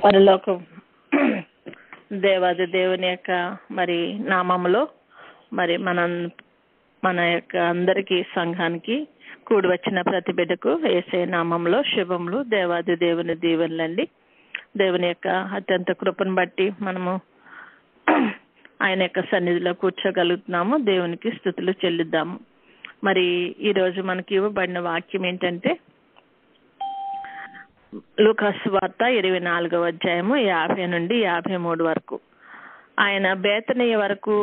పరలోకం దేవాది దేవుని యొక్క మరి నామములో మరి మన యొక్క అందరికీ సంఘానికి కూడి వచ్చిన ప్రతి బిడ్డకు యేసయ్య నామంలో శుభములు. దేవాది దేవుని దీవెనలండి. దేవుని యొక్క అత్యంత కృపను బట్టి మనము ఆయన యొక్క సన్నిధిలో కూర్చోగలుగుతున్నాము. దేవునికి స్తుతులు చెల్లిద్దాము. మరి ఈరోజు మనకి ఇవ్వబడిన వాక్యం ఏంటంటే లూకాసు వార్త 24వ అధ్యాయము 50 నుండి 53 వరకు. ఆయన బేతనీయ వరకు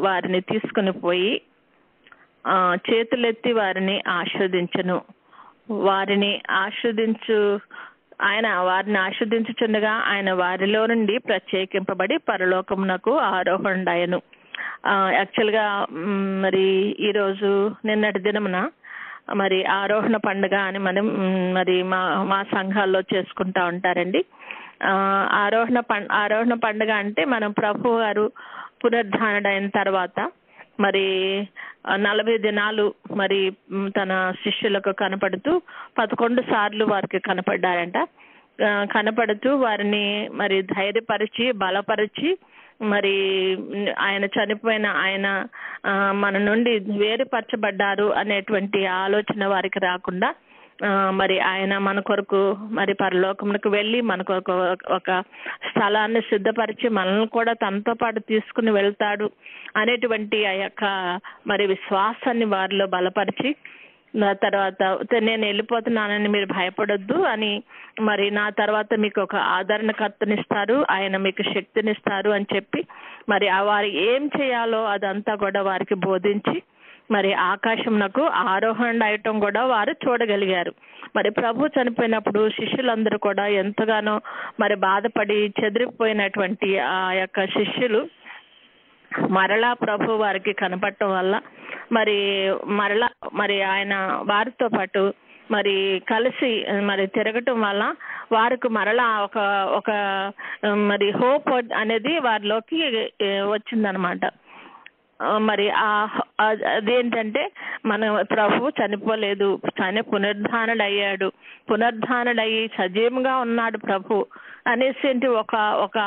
వారిని తీసుకుని పోయి చేతులెత్తి వారిని ఆశీర్వదించెను. వారిని ఆశీర్వదించుచుండగా ఆయన వారిలో నుండి ప్రత్యేకింపబడి పరలోకమునకు ఆరోహణుడయను. యాక్చువల్గా మరి ఈరోజు నిన్నటి దినమున మరి ఆరోహణ పండుగ అని మనం మరి మా సంఘాల్లో చేసుకుంటా ఉంటారండి. ఆరోహణ పండుగ అంటే మనం ప్రభు గారు పునరుద్ధానుడైన తర్వాత మరి 40 దినాలు మరి తన శిష్యులకు కనపడుతూ 11 సార్లు వారికి కనపడ్డారంట. కనపడుతూ వారిని మరి ధైర్యపరిచి బలపరిచి మరి ఆయన చనిపోయిన ఆయన మన నుండి వేరుపరచబడ్డారు అనేటువంటి ఆలోచన వారికి రాకుండా మరి ఆయన మన కొరకు మరి పరలోకమునకు వెళ్ళి మన కొరకు ఒక స్థలాన్ని సిద్ధపరిచి మనల్ని కూడా తనతో పాటు తీసుకుని వెళ్తాడు అనేటువంటి ఆ యొక్క మరి విశ్వాసాన్ని వారిలో బలపరిచి తర్వాత నేను వెళ్ళిపోతున్నానని మీరు భయపడొద్దు అని మరి నా తర్వాత మీకు ఒక ఆదరణకర్తనిస్తారు, ఆయన మీకు శక్తినిస్తారు అని చెప్పి మరి వారు ఏం చేయాలో అదంతా కూడా వారికి బోధించి మరి ఆకాశంనకు ఆరోహణ అయ్యటం కూడా వారు చూడగలిగారు. మరి ప్రభు చనిపోయినప్పుడు శిష్యులందరూ కూడా ఎంతగానో మరి బాధపడి చెదిరిపోయినటువంటి ఆ యొక్క శిష్యులు మరలా ప్రభు వారికి కనపడటం వల్ల మరి ఆయన వారితో పాటు మరి కలిసి మరి తిరగటం వల్ల వారికి మరలా ఒక మరి హోప్ అనేది వారిలోకి వచ్చిందనమాట. మరి అదేంటంటే మన ప్రభు చనిపోలేదు, కానీ పునరుద్ధానుడయ్యి సజీవంగా ఉన్నాడు ప్రభు అనేసి ఒక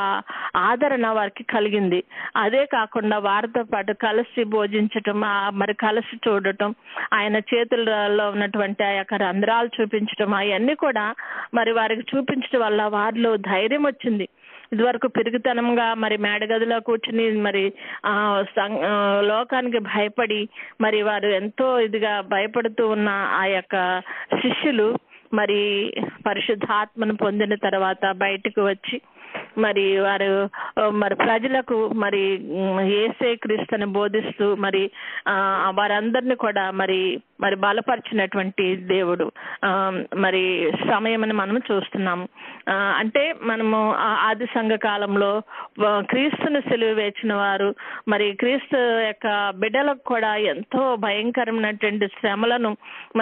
ఆదరణ వారికి కలిగింది. అదే కాకుండా వారితో పాటు కలిసి భోజించటం, మరి కలిసి చూడటం, ఆయన చేతులలో ఉన్నటువంటి ఆ యొక్క రంధ్రాలు చూపించటం, అవన్నీ కూడా మరి వారికి చూపించడం వల్ల వారిలో ధైర్యం వచ్చింది. ఇదివరకు పిరుగుతనంగా మరి మేడగదిలో కూర్చుని మరి లోకానికి భయపడి మరి వారు ఎంతో ఇదిగా భయపడుతూ ఉన్న ఆ యొక్క శిష్యులు మరి పరిశుద్ధాత్మను పొందిన తర్వాత బయటకు వచ్చి మరి వారు మరి ప్రజలకు మరి యేసే క్రీస్తుని బోధిస్తూ మరి వారందరినీ కూడా మరి బలపరిచినటువంటి దేవుడు మరి సమయమని మనం చూస్తున్నాము. అంటే మనము ఆది సంఘ కాలంలో క్రీస్తును సిలువ వేసిన వారు మరి క్రీస్తు యొక్క బిడ్డలకు కూడా ఎంతో భయంకరమైనటువంటి శ్రమలను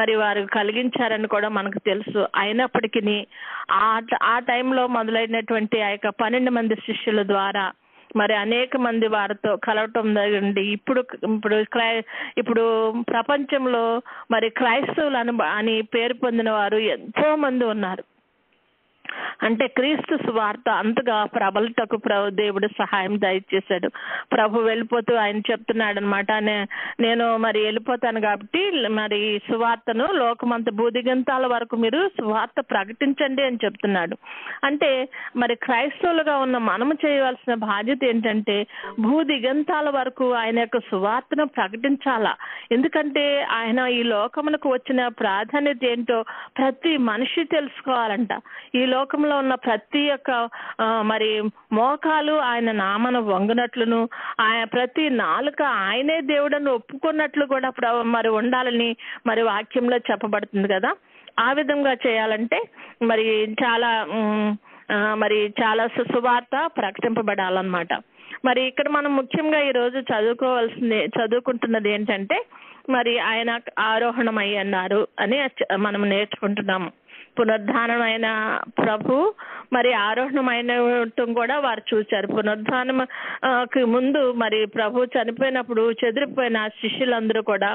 మరి వారు కలిగించారని కూడా మనకు తెలుసు. అయినప్పటికీ ఆ టైంలో మొదలైనటువంటి ఆ యొక్క 12 మంది శిష్యుల ద్వారా మరి అనేక మంది వారితో కలవటం జరిగింది. ఇప్పుడు ప్రపంచంలో మరి క్రైస్తవులు అని పేరు పొందిన వారు ఎంతో మంది ఉన్నారు. అంటే క్రీస్తు సువార్త అంతగా ప్రబలటకు దేవుడు సహాయం దయచేశాడు. ప్రభు వెళ్ళిపోతూ ఆయన చెప్తున్నాడు అనమాట, నేను మరి వెళ్ళిపోతాను కాబట్టి మరి సువార్తను లోకమంత భూదిగంతాల వరకు మీరు సువార్త ప్రకటించండి అని చెప్తున్నాడు. అంటే మరి క్రైస్తవులుగా ఉన్న మనము చేయవలసిన బాధ్యత ఏంటంటే భూదిగంతాల వరకు ఆయన యొక్క సువార్తను ప్రకటించాలా. ఎందుకంటే ఆయన ఈ లోకమునకు వచ్చిన ప్రాధాన్యత ఏంటో ప్రతి మనిషి తెలుసుకోవాలంట. ఈ లోకంలో ఉన్న ప్రతి ఒక్క మరి మోకాలు ఆయన నామను వంగునట్లును, ఆయన ప్రతి నాలుక ఆయనే దేవుడని ఒప్పుకున్నట్లు కూడా మరి ఉండాలని మరి వాక్యంలో చెప్పబడుతుంది కదా. ఆ విధంగా చేయాలంటే మరి చాలా సువార్త ప్రకటింపబడాలన్నమాట. మరి ఇక్కడ మనం ముఖ్యంగా ఈరోజు చదువుకుంటున్నది ఏంటంటే మరి ఆయన ఆరోహణమై అన్నారు అని మనం నేర్చుకుంటున్నాము. పునరుద్ధానమైన ప్రభు మరి ఆరోహణమైన కూడా వారు చూశారు. పునరుద్ధానంకి ముందు మరి ప్రభు చనిపోయినప్పుడు చెదిరిపోయిన శిష్యులందరూ కూడా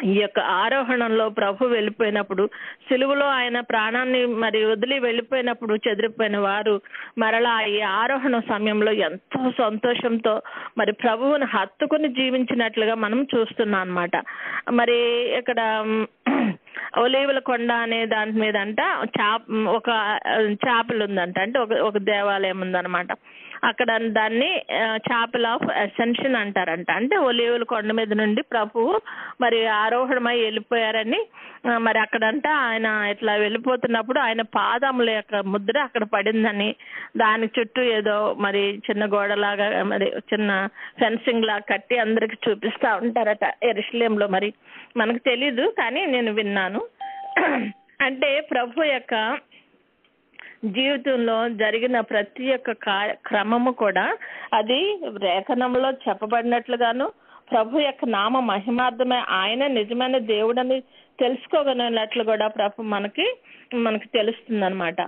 ఈ యొక్క ఆరోహణంలో ప్రభు వెళ్ళిపోయినప్పుడు, సిలువలో ఆయన ప్రాణాన్ని మరి వదిలి వెళ్ళిపోయినప్పుడు చెదిరిపోయిన వారు మరలా ఈ ఆరోహణ సమయంలో ఎంతో సంతోషంతో మరి ప్రభువుని హత్తుకుని జీవించినట్లుగా మనం చూస్తున్నాం అన్నమాట. మరి ఇక్కడ ఒలీవల కొండ అనే దాని మీద అంట ఒక చాపల్ ఉందంట, అంటే ఒక దేవాలయం ఉందన్నమాట. అక్కడ దాన్ని చాపెల్ ఆఫ్ అసెన్షన్ అంటారంట. అంటే ఒలీవల కొండ మీద నుండి ప్రభువు మరి ఆరోహణమై వెళ్ళిపోయారని, మరి అక్కడంట ఆయన ఇట్లా వెళ్ళిపోతున్నప్పుడు ఆయన పాదముల యొక్క ముద్ర అక్కడ పడిందని, దాని చుట్టూ ఏదో మరి చిన్న గోడలాగా మరి చిన్న ఫెన్సింగ్ లాగా కట్టి అందరికి చూపిస్తా ఉంటారట యెరూషలేంలో. మరి మనకు తెలీదు, కానీ నేను విన్నాను. అంటే ప్రభు యొక్క జీవితంలో జరిగిన ప్రతి ఒక్క క్రమము కూడా అది లేఖనంలో చెప్పబడినట్లుగాను, ప్రభు యొక్క నామ మహిమార్థమే ఆయన నిజమైన దేవుడని తెలుసుకోగలిగినట్లు కూడా ప్రభు మనకి తెలుస్తుంది అనమాట.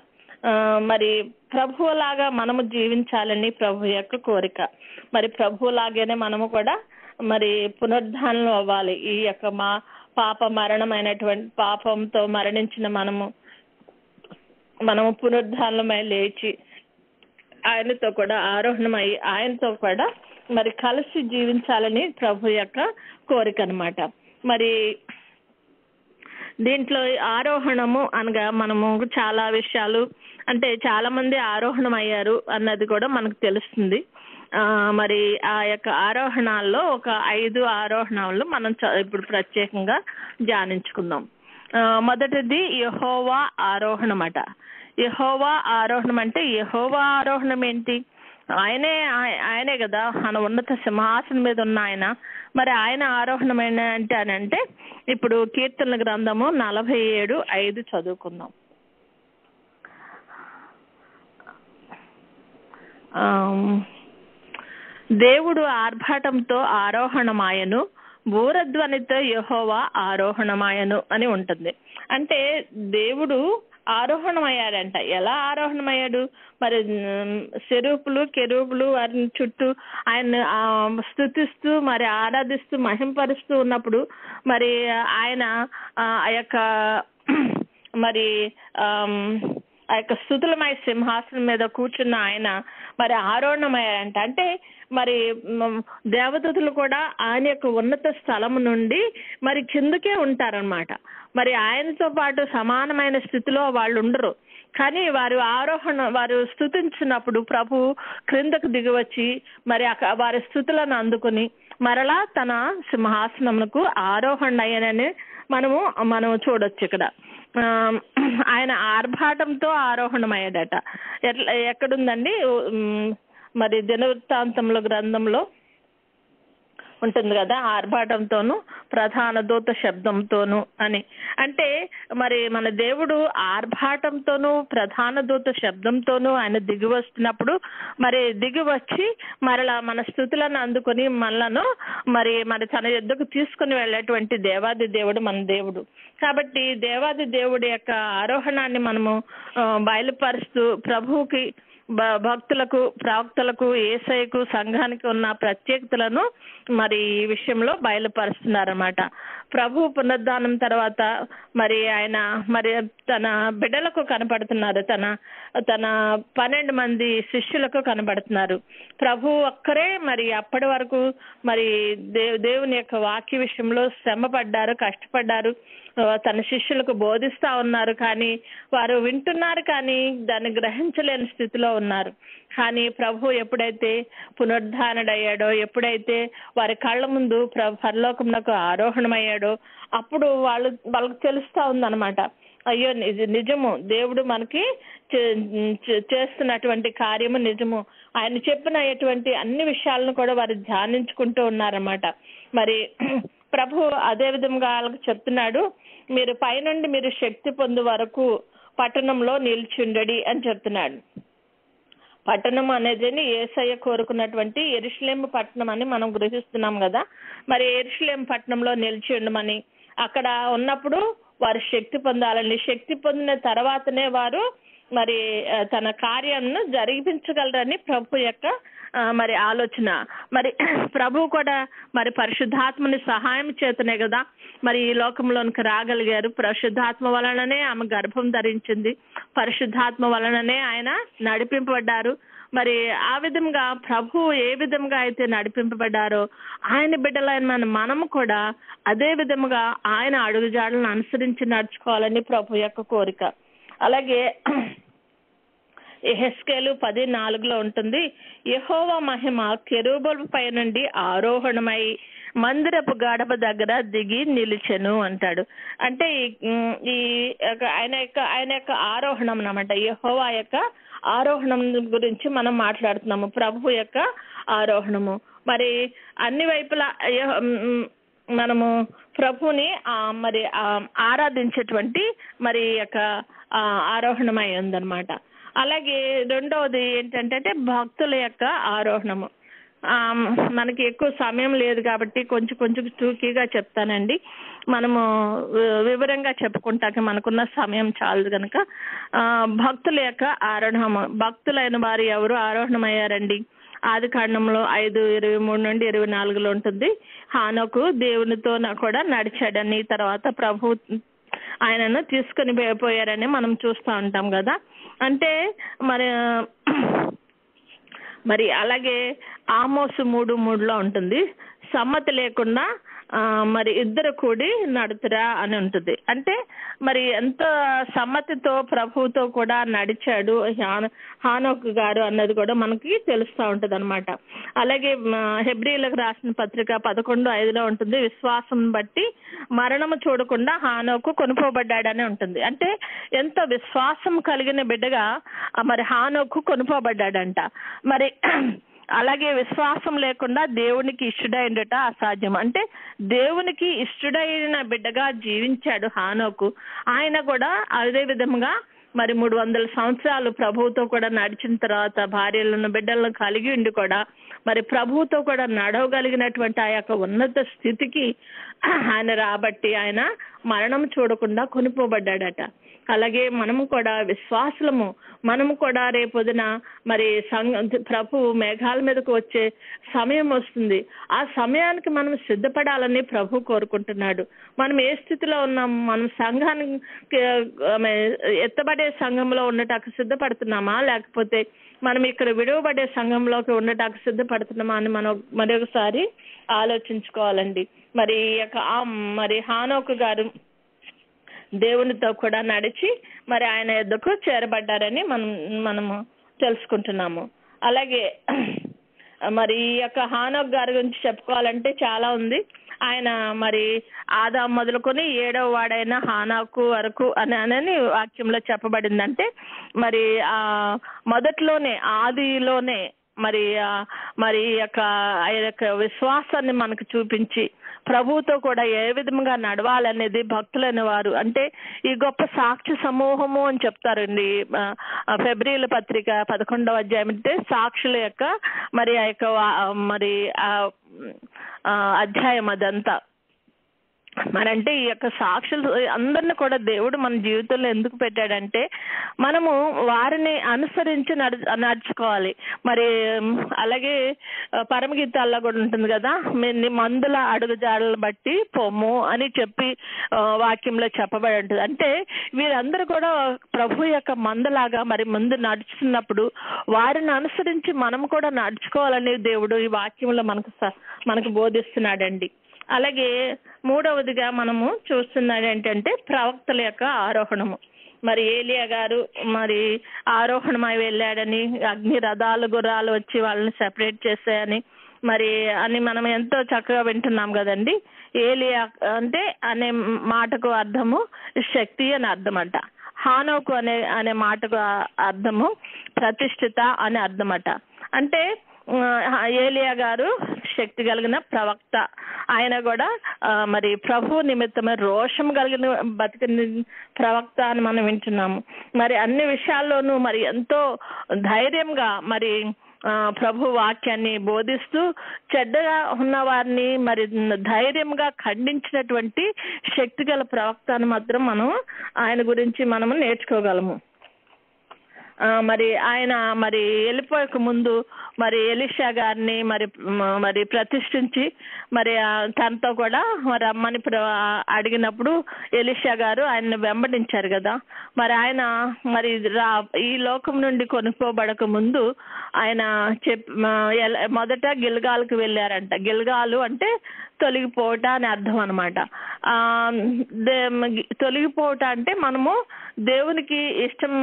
మరి ప్రభువులాగా మనము జీవించాలని ప్రభు యొక్క కోరిక. మరి ప్రభువులాగానే మనము కూడా మరి పునరుద్ధానం అవ్వాలి. ఈ యొక్క మరణమైనటువంటి పాపంతో మరణించిన మనము పునరుద్ధానమై లేచి ఆయనతో కూడా ఆరోహణమై ఆయనతో కూడా మరి కలిసి జీవించాలని ప్రభు యొక్క కోరిక అన్నమాట. మరి దీంట్లో ఆరోహణము అనగా మనము చాలా విషయాలు, అంటే చాలా మంది ఆరోహణం అయ్యారు అన్నది కూడా మనకు తెలుస్తుంది. మరి ఆ యొక్క ఆరోహణాల్లో ఒక 5 ఆరోహణాలు మనం ఇప్పుడు ప్రత్యేకంగా ధ్యానించుకుందాం. మొదటిది యెహోవా ఆరోహణం అట. యెహోవా ఆరోహణం అంటే యెహోవా ఆరోహణం ఏంటి? ఆయనే కదా మన ఉన్నత సింహాసనం మీద ఉన్న ఆయన. మరి ఆయన ఆరోహణం అంటే ఇప్పుడు కీర్తనల గ్రంథము 47:5 చదువుకుందాం. దేవుడు ఆర్భాటంతో ఆరోహణమాయను, బూరధ్వనితో యెహోవా ఆరోహణమాయను అని ఉంటుంది. అంటే దేవుడు ఆరోహణమయ్యాడంట. ఎలా ఆరోహణమయ్యాడు? మరి సెరూపులు కెరూబులు వారిని చుట్టూ ఆయన స్తుతిస్తూ మరి ఆరాధిస్తూ మహింపరుస్తూ ఉన్నప్పుడు మరి ఆయన ఆ యొక్క మరి ఆ యొక్క స్తుతులమయ సింహాసనం మీద కూర్చున్న ఆయన మరి ఆరోహణమయ్యారంట. అంటే మరి దేవదూతలు కూడా ఆయన యొక్క ఉన్నత స్థలము నుండి మరి కిందకే ఉంటారనమాట. మరి ఆయనతో పాటు సమానమైన స్థితిలో వాళ్ళు ఉండరు, కానీ వారు స్తుతించినప్పుడు ప్రభు క్రిందకు దిగివచ్చి మరి వారి స్తుతులను అందుకుని మరలా తన సింహాసనమునకు ఆరోహణ అయ్యానని మనము చూడొచ్చు. ఇక్కడ ఆయన ఆర్భాటంతో ఆరోహణమయ్యాడట. ఎక్కడుందండి? మరి దినవృత్తాంతముల గ్రంథంలో ఉంటుంది కదా, ఆర్భాటంతోను ప్రధాన దూత శబ్దంతోను అని. అంటే మరి మన దేవుడు ఆర్భాటంతోను ప్రధాన దూత శబ్దంతోను ఆయన దిగి వస్తున్నప్పుడు మరి దిగి వచ్చి మరలా మన స్థుతులను అందుకొని మనలను మరి తన యొద్దకు తీసుకుని వెళ్ళేటువంటి దేవాది దేవుడు మన దేవుడు. కాబట్టి దేవాది దేవుడి యొక్క ఆరోహణాన్ని మనము బయలుపరుస్తూ ప్రభువుకి, భక్తులకు, ప్రవక్తలకు, యేసయ్యకు, సంఘానికి ఉన్న ప్రత్యేకతలను మరి ఈ విషయంలో బయలుపరుస్తున్నారన్నమాట. ప్రభు పునరుద్ధానం తర్వాత మరి ఆయన మరి తన బిడ్డలకు కనపడుతున్నారు, తన 12 మంది శిష్యులకు కనబడుతున్నారు. ప్రభు ఒక్కరే మరి అప్పటి వరకు మరి దేవుని యొక్క వాక్య విషయంలో శ్రమ పడ్డారు, కష్టపడ్డారు, తన శిష్యులకు బోధిస్తా ఉన్నారు. కానీ వారు వింటున్నారు, కానీ దాన్ని గ్రహించలేని స్థితిలో ఉన్నారు. కానీ ప్రభు ఎప్పుడైతే పునరుద్ధానుడయ్యాడో, ఎప్పుడైతే వారి కళ్ళ ముందు పరలోకమునకు ఆరోహణమయ్యాడో అప్పుడు వాళ్ళకి తెలుస్తా ఉందన్నమాట, అయ్యో నిజము, దేవుడు మనకి చేస్తున్నటువంటి కార్యము నిజము. ఆయన చెప్పినటువంటి అన్ని విషయాలను కూడా వారు ధ్యానించుకుంటూ ఉన్నారన్నమాట. మరి ప్రభు అదే విధంగా వాళ్ళకి చెప్తున్నాడు, మీరు పైనుండి మీరు శక్తి పొందు వరకు పట్టణంలో నిల్చుండడి అని చెప్తున్నాడు. పట్టణం అనేది యేసయ్య కోరుకున్నటువంటి యెరూషలేము పట్టణం అని మనం గ్రహిస్తున్నాం కదా. మరి యెరూషలేము పట్టణంలో నిలిచి ఉండమని, అక్కడ ఉన్నప్పుడు వారు శక్తి పొందాలని, శక్తి పొందిన తర్వాతనే వారు మరి తన కార్యాలను జరిపించగలరని ప్రభు యొక్క మరి ఆలోచన. మరి ప్రభు కూడా మరి పరిశుద్ధాత్మని సహాయం చేతనే కదా మరి ఈ లోకంలోనికి రాగలిగారు. పరిశుద్ధాత్మ వలననే ఆమె గర్భం ధరించింది, పరిశుద్ధాత్మ వలననే ఆయన నడిపింపబడ్డారు. మరి ఆ విధంగా ప్రభు ఏ విధంగా అయితే నడిపింపబడ్డారో ఆయన బిడ్డలైన మనము కూడా అదే విధముగా ఆయన అడుగుజాడలను అనుసరించి నడుచుకోవాలని ప్రభు యొక్క కోరిక. అలాగే యెహెజ్కేలు 10:4 ఉంటుంది, యెహోవా మహిమ కెరూబుల పై నుండి ఆరోహణమై మందిరపు గడప దగ్గర దిగి నిలిచెను అంటాడు. అంటే ఈ ఆయన యొక్క ఆరోహణం అన్నమాట. యెహోవా యొక్క ఆరోహణం గురించి మనం మాట్లాడుతున్నాము, ప్రభు యొక్క ఆరోహణము. మరి అన్ని వైపులా మనము ప్రభుని మరి ఆరాధించేటువంటి మరి యొక్క ఆరోహణమై ఉందన్నమాట. అలాగే రెండవది ఏంటంటే భక్తుల యొక్క ఆరోహణము. మనకి ఎక్కువ సమయం లేదు కాబట్టి కొంచెం టూకీగా చెప్తానండి. మనము వివరంగా చెప్పుకుంటాక మనకున్న సమయం చాలదు కనుక. భక్తుల యొక్క ఆరోహణము. భక్తులైన వారు ఎవరు ఆరోహణమయ్యారండి? ఆదికాండంలో 5:23 నుండి 24 ఉంటుంది. హానోకు దేవునితో కూడా నడిచాడని, తర్వాత ప్రభు ఆయనను తీసుకుని పోయారని మనం చూస్తూ ఉంటాం కదా. అంటే మరి అలాగే ఆమోసు 3:3 ఉంటుంది, సమ్మతి లేకుండా మరి ఇద్దరు కూడి నడుతురా అని ఉంటుంది. అంటే మరి ఎంత సమ్మతితో ప్రభువుతో కూడా నడిచాడు హానోకు గారు అన్నది కూడా మనకి తెలుస్తూ ఉంటుంది అనమాట. అలాగే హెబ్రీలకు రాసిన పత్రిక 11:5 ఉంటుంది, విశ్వాసం బట్టి మరణము చూడకుండా హానోకు కొనుక్కోబడ్డాడని ఉంటుంది. అంటే ఎంత విశ్వాసం కలిగిన బిడ్డగా మరి హానోకు కొనుక్కోబడ్డాడంట. మరి అలాగే విశ్వాసం లేకుండా దేవునికి ఇష్టడైండట అసాధ్యం. అంటే దేవునికి ఇష్టడైన బిడ్డగా జీవించాడు హానోకు. ఆయన కూడా అదే విధంగా మరి 300 సంవత్సరాలు ప్రభువుతో కూడా నడిచిన తర్వాత భార్యలను బిడ్డలను కలిగి ఉండి కూడా మరి ప్రభువుతో కూడా నడవగలిగినటువంటి ఆ యొక్క ఉన్నత స్థితికి ఆయన రాబట్టి ఆయన మరణం చూడకుండా కొనుక్కోబడ్డాడట. అలాగే మనము కూడా విశ్వాసులము, మనము కూడా రేపొద్దున మరి ప్రభు మేఘాల మీదకు వచ్చే సమయం వస్తుంది. ఆ సమయానికి మనం సిద్ధపడాలని ప్రభు కోరుకుంటున్నాడు. మనం ఏ స్థితిలో ఉన్నాము? మనం సంఘానికి ఎత్తబడే సంఘంలో ఉండటానికి సిద్ధపడుతున్నామా, లేకపోతే మనం ఇక్కడ విడువబడే సంఘంలోకి ఉండటానికి సిద్ధపడుతున్నామా అని మనం మరొకసారి ఆలోచించుకోవాలండి. మరి హానోకు గారు దేవునితో కూడా నడిచి మరి ఆయన యొద్దకు చేరబడ్డారని మనము తెలుసుకుంటున్నాము. అలాగే మరి ఈ యొక్క హానోకు గారి గురించి చెప్పుకోవాలంటే చాలా ఉంది. ఆయన మరి ఆదాం మొదలుకొని 7వ వాడైన హానోకు వరకు అని వాక్యంలో చెప్పబడిందంటే మరి మొదట్లోనే ఆదిలోనే మరి యొక్క విశ్వాసాన్ని మనకు చూపించి ప్రభువుతో కూడా ఏ విధంగా నడవాలనేది భక్తులైన వారు, అంటే ఈ గొప్ప సాక్షి సమూహము అని చెప్తారండి. ఫిబ్రవరి పత్రిక 11వ అధ్యాయం అంటే సాక్షుల యొక్క మరి ఆ యొక్క మరి అధ్యాయం అదంతా. మరంటే ఈ యొక్క సాక్షులు అందరిని కూడా దేవుడు మన జీవితంలో ఎందుకు పెట్టాడంటే మనము వారిని అనుసరించి నడుచుకోవాలి. మరి అలాగే పరమగీతాల్లో కూడా ఉంటుంది కదా, మందుల అడుగుజాడలను బట్టి పొమ్ము అని చెప్పి వాక్యంలో చెప్పబడి ఉంటుంది. అంటే వీరందరూ కూడా ప్రభు యొక్క మందలాగా మరి ముందు నడుచుతున్నప్పుడు వారిని అనుసరించి మనం కూడా నడుచుకోవాలని దేవుడు ఈ వాక్యంలో మనకు బోధిస్తున్నాడండి. అలాగే మూడవదిగా మనము చూస్తున్నది ఏంటంటే ప్రవక్తల యొక్క ఆరోహణము. మరి ఏలియా గారు మరి ఆరోహణమై వెళ్ళాడని, అగ్ని రథాలు గుర్రాలు వచ్చి వాళ్ళని సెపరేట్ చేశాయని అని మనం ఎంతో చక్కగా వింటున్నాం కదండి. ఏలియా అంటే అనే మాటకు అర్థము శక్తి అని అర్థం అంట. హానోకు అనే మాటకు అర్థము ప్రతిష్ఠిత అని అర్థమట. అంటే ఏలియా గారు శక్తి కలిగిన ప్రవక్త. ఆయన కూడా మరి ప్రభు నిమిత్తమే రోషం కలిగిన బతికిన ప్రవక్త అని మనం వింటున్నాము. మరి అన్ని విషయాల్లోనూ మరి ఎంతో ధైర్యంగా మరి ప్రభు వాక్యాన్ని బోధిస్తూ చెడ్డగా ఉన్న వారిని మరి ధైర్యంగా ఖండించినటువంటి శక్తి గల ప్రవక్త అని మాత్రం మనం ఆయన గురించి మనము నేర్చుకోగలము. మరి ఆయన మరి వెళ్ళిపోయక ముందు మరి ఎలీషా గారిని మరి ప్రతిష్ఠించి మరి తనతో కూడా మరి అమ్మని అడిగినప్పుడు ఎలీషా గారు ఆయన్ని వెంబడించారు కదా. మరి ఆయన మరి ఈ లోకం నుండి కొనుక్కోబడక ముందు ఆయన మొదట గిల్గాల్కి వెళ్ళారంట. గిల్గాలు అంటే తొలగిపోవట అని అర్థం అనమాట. తొలగిపోవట అంటే మనము దేవునికి ఇష్టం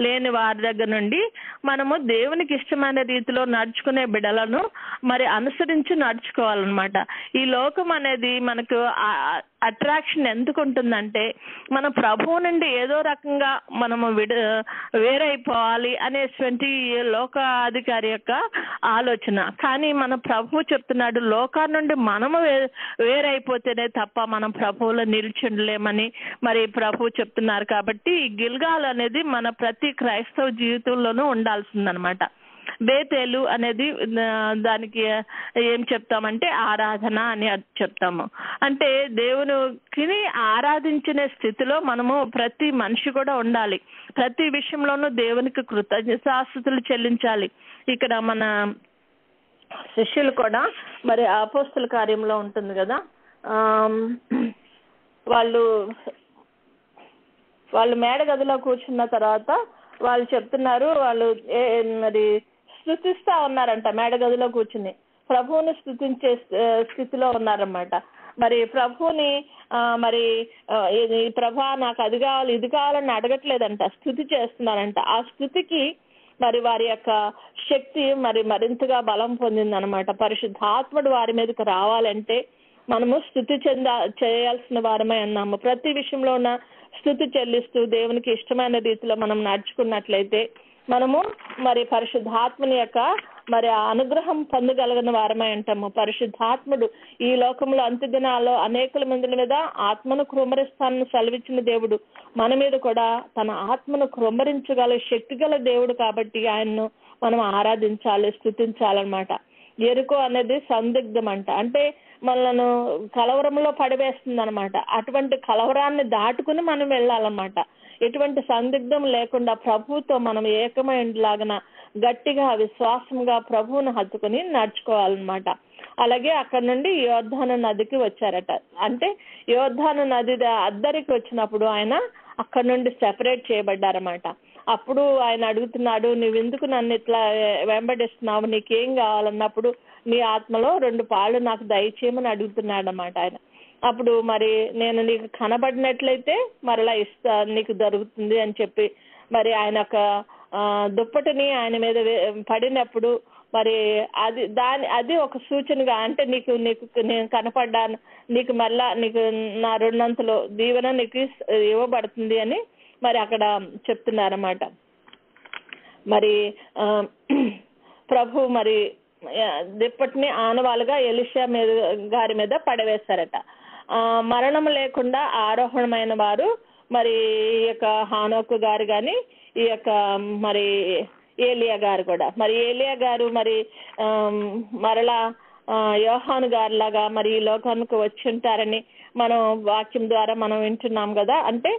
లేని వారి దగ్గర నుండి మనము దేవునికి ఇష్టమైన రీతిలో నడుచుకునే బిడ్డలను మరి అనుసరించి నడుచుకోవాలన్నమాట. ఈ లోకం అనేది మనకు అట్రాక్షన్ ఎందుకు ఉంటుందంటే మన ప్రభువు నుండి ఏదో రకంగా మనము వేరైపోవాలి అనేటువంటి లోకాధికారి యొక్క ఆలోచన. కానీ మన ప్రభువు చెప్తున్నాడు లోకా నుండి మనము వేరైపోతేనే తప్ప మనం ప్రభువులో నిలిచిండలేమని మరి ప్రభువు చెప్తున్నారు. కాబట్టి ఈ గిల్గాల్ అనేది మన ప్రతి క్రైస్తవ జీవితంలోనూ ఉండాల్సిందనమాట. బేతేలు అనేది దానికి ఏం చెప్తామంటే ఆరాధన అని చెప్తాము. అంటే దేవునికి ఆరాధించిన స్థితిలో మనము ప్రతి మనిషి కూడా ఉండాలి. ప్రతి విషయంలోనూ దేవునికి కృతజ్ఞతాస్తుతులు చెల్లించాలి. ఇక్కడ మన శిష్యులు కూడా మరి అపోస్తల కార్యంలో ఉంటుంది కదా, వాళ్ళు మేడ గదిలో కూర్చున్న తర్వాత వాళ్ళు చెప్తున్నారు, వాళ్ళు మరి స్తుతిస్తా ఉన్నారంట. మేడ గదిలో కూర్చుని ప్రభువుని స్తుతించే స్థితిలో ఉన్నారన్నమాట. మరి ప్రభువుని మరి ప్రభా నాకు అది కావాలి ఇది కావాలని అడగట్లేదంట, స్తుతి చేస్తున్నారంట. ఆ స్థుతికి మరి వారి యొక్క శక్తి మరి మరింతగా బలం పొందిందనమాట. పరిశుద్ధాత్ముడు వారి మీదకి రావాలంటే మనము స్తుతి చేయాల్సిన వారమై ఉన్నాము. ప్రతి విషయంలో ఉన్న స్తుతి చెల్లిస్తూ దేవునికి ఇష్టమైన రీతిలో మనం నడుచుకున్నట్లయితే మనము మరి పరిశుద్ధాత్మని యొక్క మరి అనుగ్రహం పొందగలిగిన వారమై ఉంటాము. పరిశుద్ధాత్ముడు ఈ లోకంలో అంత్యదినాల్లో అనేకుల మంది మీద ఆత్మను కృమ్మరిస్తానని సెలవిచ్చిన దేవుడు మన మీద కూడా తన ఆత్మను కృమ్మరించగల శక్తి గల దేవుడు. కాబట్టి ఆయన్ను మనం ఆరాధించాలి, స్తుతించాలన్నమాట. ఎరుకో అనేది సందిగ్ధం అంట, అంటే మనలను కలవరంలో పడివేస్తుంది అనమాట. అటువంటి కలవరాన్ని దాటుకుని మనం వెళ్ళాలన్నమాట. ఎటువంటి సందిగ్ధం లేకుండా ప్రభువుతో మనం ఏకమైనలాగా గట్టిగా విశ్వాసంగా ప్రభువును హత్తుకుని నడుచుకోవాలన్నమాట. అలాగే అక్కడ నుండి యోర్దాను నదికి వచ్చారట. అంటే యోర్దాను నది అద్దరికి వచ్చినప్పుడు ఆయన అక్కడ నుండి సెపరేట్ చేయబడ్డారన్నమాట. అప్పుడు ఆయన అడుగుతున్నాడు, నువ్వెందుకు నన్ను ఇట్లా వెంబడిస్తున్నావు, నీకేం కావాలన్నప్పుడు నీ ఆత్మలో 2 పాళ్ళు నాకు దయచేయమని అడుగుతున్నాడు అన్నమాట ఆయన. అప్పుడు మరి నేను నీకు కనబడినట్లయితే మరలా నీకు దొరుకుతుంది అని చెప్పి మరి ఆయన ఒక దుప్పటిని ఆయన మీద పడినప్పుడు మరి అది ఒక సూచనగా, అంటే నీకు నేను కనపడ్డాను, నీకు మళ్ళా నీకు నా 2 అంతలు దీవెన నీకు ఇవ్వబడుతుంది అని మరి అక్కడ చెప్తున్నారన్నమాట. మరి ప్రభు మరి దుప్పటిని ఆనవాలుగా ఎలీషా గారి మీద పడవేశారట. మరణం లేకుండా ఆరోహణమైన వారు మరి ఈ యొక్క హానోకు గారు కానీ ఈ యొక్క మరి ఏలియా గారు కూడా, మరి ఏలియా గారు మరి మరలా యోహాను గారు లాగా మరి ఈ లోకానికి వచ్చి ఉంటారని మనం వాక్యం ద్వారా మనం వింటున్నాం కదా. అంటే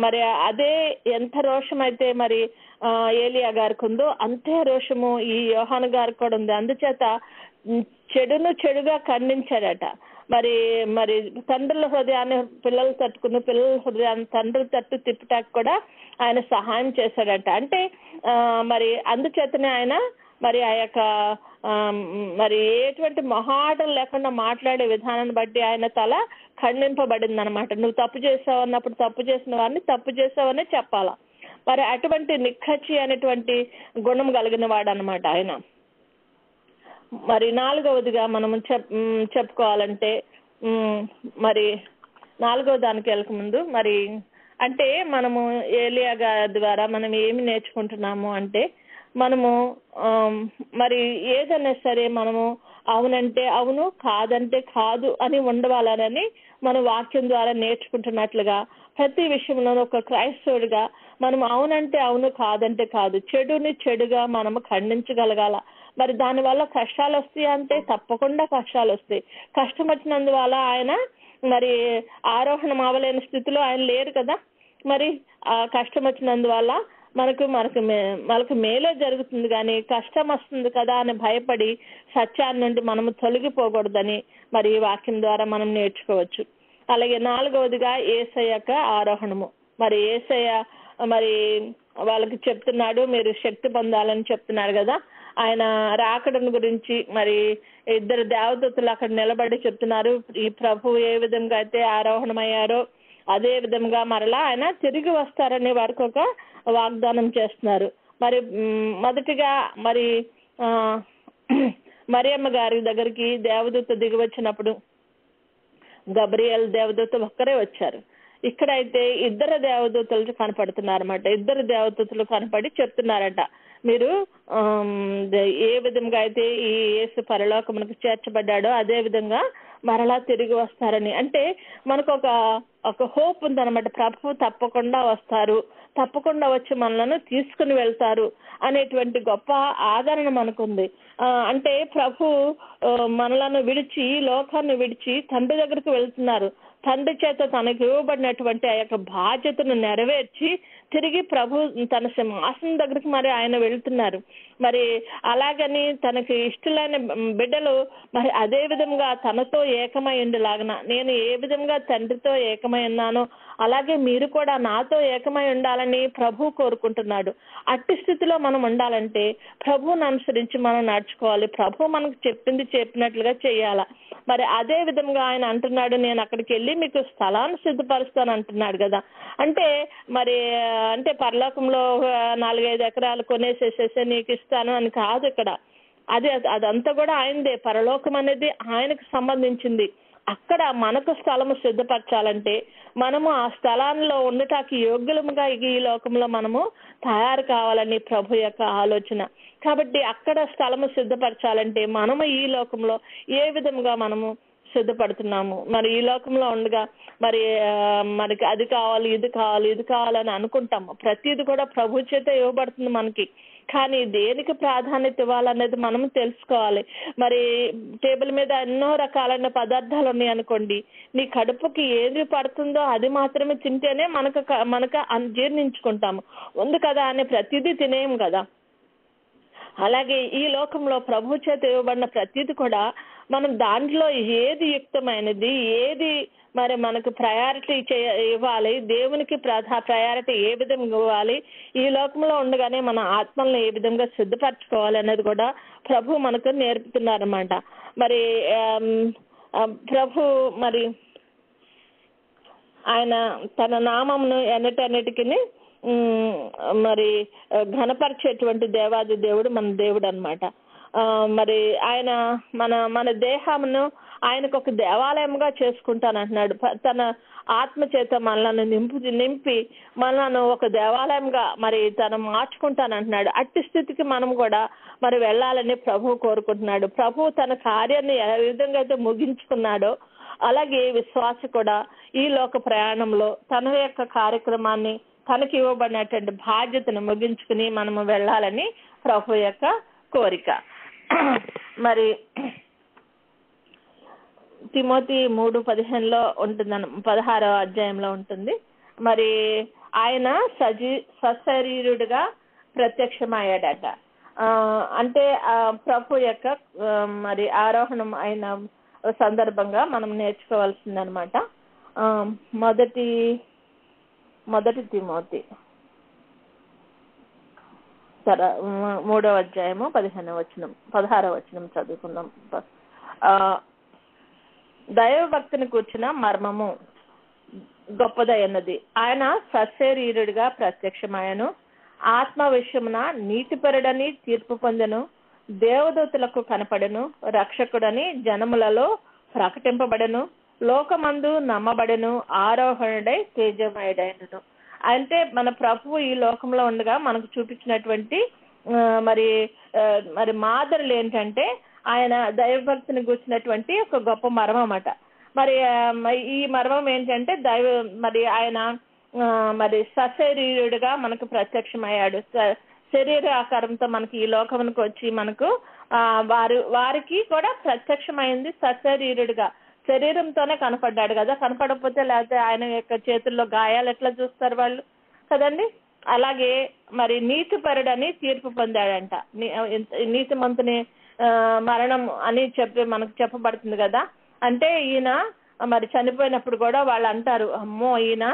మరి అదే ఎంత రోషం అయితే మరి ఏలియా గారికి ఉందో అంతే రోషము ఈ యోహాను గారికి కూడా ఉంది. అందుచేత చెడును చెడుగా ఖండించాడట. మరి మరి తండ్రుల హృదయాన్ని పిల్లలు తట్టుకుని పిల్లల హృదయాన్ని తండ్రులు తట్టు తిప్పటానికి కూడా ఆయన సహాయం చేశాడట. అంటే మరి అందుచేతనే ఆయన మరి ఆ యొక్క మరి ఎటువంటి మొహాటం లేకుండా మాట్లాడే విధానాన్ని బట్టి ఆయన తల ఖండింపబడింది అనమాట. నువ్వు తప్పు చేసావు అన్నప్పుడు తప్పు చేసిన వారిని తప్పు చేసావనే చెప్పాలా. మరి అటువంటి నిక్కచ్చి అనేటువంటి గుణం కలిగిన వాడు అనమాట ఆయన. మరి 4వదిగా మనం చెప్పుకోవాలంటే మరి 4వ దానికి వెళ్ళక ముందు మరి అంటే మనము ఏలియా గారి ద్వారా మనం ఏమి నేర్చుకుంటున్నాము అంటే మనము మరి ఏదైనా సరే మనము అవునంటే అవును కాదంటే కాదు అని ఉండవాలని మన వాక్యం ద్వారా నేర్చుకుంటున్నట్లుగా ప్రతి విషయంలోనూ ఒక క్రైస్తవుడిగా మనం అవునంటే అవును కాదంటే కాదు, చెడుని చెడుగా మనము ఖండించగలగాల. మరి దానివల్ల కష్టాలు వస్తాయి అంటే తప్పకుండా కష్టాలు వస్తాయి. కష్టం వచ్చినందువల్ల ఆయన మరి ఆరోహణం అవ్వలేని స్థితిలో ఆయన లేరు కదా. మరి ఆ కష్టం వచ్చినందువల్ల మనకు మేలే జరుగుతుంది, కానీ కష్టం వస్తుంది కదా అని భయపడి సత్యాన్ని నుండి మనము తొలగిపోకూడదని మరి ఈ వాక్యం ద్వారా మనం నేర్చుకోవచ్చు. అలాగే 4వదిగా యేసయ్య యొక్క ఆరోహణము. మరి యేసయ్య మరి వాళ్ళకి చెప్తున్నాడు, మీరు శక్తి పొందాలని చెప్తున్నారు కదా. ఆయన రాకడను గురించి మరి 2 దేవదూతలు అక్కడ నిలబడి చెప్తున్నారు, ఈ ప్రభువు ఏ విధంగా అయితే ఆరోహణమయ్యారో అదే విధంగా మరలా ఆయన తిరిగి వస్తారని వారికి ఒక వాగ్దానం చేస్తున్నారు. మరి మొదటిగా మరి మరియమ్మ గారి దగ్గరికి దేవదూత దిగి వచ్చినప్పుడు గబ్రియల్ దేవదూత ఒక్కరే వచ్చారు. ఇక్కడైతే 2 దేవదూతలు కనపడుతున్నారు అన్నమాట. 2 దేవదూతలు కనపడి చెప్తున్నారట, మీరు ఏ విధంగా అయితే ఈ యేసు పరలోకమునకు చేర్చబడ్డాడో అదే విధంగా మరలా తిరిగి వస్తారని. అంటే మనకు ఒక హోప్ ఉందన్నమాట. ప్రభువు తప్పకుండా వస్తారు, తప్పకుండా వచ్చి మనలను తీసుకుని వెళ్తారు అనేటువంటి గొప్ప ఆదరణ మనకుంది. అంటే ప్రభు మనలను విడిచి, లోకాన్ని విడిచి తండ్రి దగ్గరకు వెళ్తున్నారు. తండ్రి చేత తనకు ఇవ్వబడినటువంటి ఆ యొక్క బాధ్యతను నెరవేర్చి తిరిగి ప్రభు తన సింహాసనం దగ్గరికి మరి ఆయన వెళ్తున్నారు. మరి అలాగని తనకి ఇష్టలైన బిడ్డలు మరి అదే విధంగా తనతో ఏకమై ఉండేలాగన, నేను ఏ విధంగా తండ్రితో ఏకమై ఉన్నానో అలాగే మీరు కూడా నాతో ఏకమై ఉండాలని ప్రభు కోరుకుంటున్నాడు. అట్టి స్థితిలో మనం ఉండాలంటే ప్రభువును అనుసరించి మనం నడుచుకోవాలి. ప్రభు మనకు చెప్పినట్లుగా చేయాలా. మరి అదే విధంగా ఆయన అంటున్నాడు, నేను అక్కడికి వెళ్ళి మీకు స్థలాన్ని సిద్ధపరుస్తాను అంటున్నాడు కదా. అంటే పరలోకంలో 4-5 ఎకరాలు కొనేసేసేసే నీకు ఇస్తాను అని కాదు ఇక్కడ. అదంతా కూడా ఆయనదే. పరలోకం అనేది ఆయనకు సంబంధించింది. అక్కడ మనకు స్థలము సిద్ధపరచాలంటే మనము ఆ స్థలాల్లో ఉండటానికి యోగ్యులముగా ఈ లోకంలో మనము తయారు కావాలని ప్రభు యొక్క ఆలోచన. కాబట్టి అక్కడ స్థలము సిద్ధపరచాలంటే మనము ఈ లోకంలో ఏ విధంగా మనము సిద్ధపడుతున్నాము. మరి ఈ లోకంలో ఉండగా మనకి అది కావాలి, ఇది కావాలి, ఇది కావాలని అనుకుంటాము. ప్రతిది కూడా ప్రభు చేత ఇవ్వబడుతుంది మనకి. కానీ దేనికి ప్రాధాన్యత ఇవ్వాలనేది మనం తెలుసుకోవాలి. మరి టేబుల్ మీద ఎన్నో రకాలైన పదార్థాలు ఉన్నాయి అనుకోండి, నీ కడుపుకి ఏది పడుతుందో అది మాత్రమే తింటేనే మనకు జీర్ణించుకుంటాము. ఉంది కదా అని ప్రతిదీ తినేయం కదా. అలాగే ఈ లోకంలో ప్రభు చేత ఇవ్వబడిన ప్రతిది కూడా మనం దాంట్లో ఏది యుక్తమైనది, ఏది మరి మనకు ప్రయారిటీ ఇవ్వాలి, దేవునికి ప్రయారిటీ ఏ విధంగా ఇవ్వాలి, ఈ లోకంలో ఉండగానే మన ఆత్మలను ఏ విధంగా సిద్ధపరచుకోవాలి అనేది కూడా ప్రభు మనకు నేర్పుతున్నారన్నమాట. మరి ప్రభు మరి ఆయన తన నామమును ఎన్నటన్నిటికీ మరి ఘనపరిచేటువంటి దేవాది దేవుడు మన దేవుడు అన్నమాట. మరి ఆయన మన దేహమును ఆయనకు ఒక దేవాలయంగా చేసుకుంటానంటున్నాడు. తన ఆత్మ చేత మనలను నింపి మనలను ఒక దేవాలయంగా మరి తను మార్చుకుంటానంటున్నాడు. అట్టి స్థితికి మనం కూడా మరి వెళ్ళాలని ప్రభు కోరుకుంటున్నాడు. ప్రభు తన కార్యాన్ని ఏ విధంగా అయితే ముగించుకున్నాడో అలాగే విశ్వాస కూడా ఈ లోక ప్రయాణంలో తన యొక్క కార్యక్రమాన్ని, తనకి ఇవ్వబడినటువంటి బాధ్యతను ముగించుకుని మనము వెళ్ళాలని ప్రభు యొక్క కోరిక. మరి తిమోతి 3:15 ఉంటుందని, 16వ అధ్యాయంలో ఉంటుంది. మరి ఆయన సశరీరుడుగా ప్రత్యక్షమయ్యాడట. అంటే ఆ ప్రభు యొక్క మరి ఆరోహణం అయిన సందర్భంగా మనం నేర్చుకోవాల్సిందనమాట. మొదటి తిమోతి 3వ అధ్యాయము 16వ వచనం చదువుకుందాం. దైవభక్తిని కూర్చున్న మర్మము గొప్పదైనది. ఆయన సశరీరుడిగా ప్రత్యక్షమాయను, ఆత్మ విషయమున నీతిపరుడని తీర్పు పొందెను, దేవదూతలకు కనపడెను, రక్షకుడని జనములలో ప్రకటింపబడెను, లోకమందు నమ్మబడెను, ఆరోహణుడై తేజమయుడైనను. అంటే మన ప్రభువు ఈ లోకంలో ఉండగా మనకు చూపించినటువంటి మరి మాదిరలు ఏంటంటే ఆయన దైవభక్తిని కూర్చున్నటువంటి ఒక గొప్ప మర్మం అన్నమాట. మరి ఈ మర్మం ఏంటంటే మరి ఆయన మరి సశరీరుడుగా మనకు ప్రత్యక్షమయ్యాడు. శరీర ఆకారంతో మనకి ఈ లోకమునకు వచ్చి మనకు వారికి కూడా ప్రత్యక్షమైంది సశరీరుడుగా. శరీరంతోనే కనపడ్డాడు కదా. కనపడకపోతే లేకపోతే ఆయన యొక్క చేతుల్లో గాయాలు ఎట్లా చూస్తారు వాళ్ళు కదండి. అలాగే మరి నీతిపరుడని తీర్పు పొందాడంట. నీతిమంతుని మరణం అని మనకు చెప్పబడుతుంది కదా. అంటే ఈయన మరి చనిపోయినప్పుడు కూడా వాళ్ళు అంటారు, అమ్మో ఈయన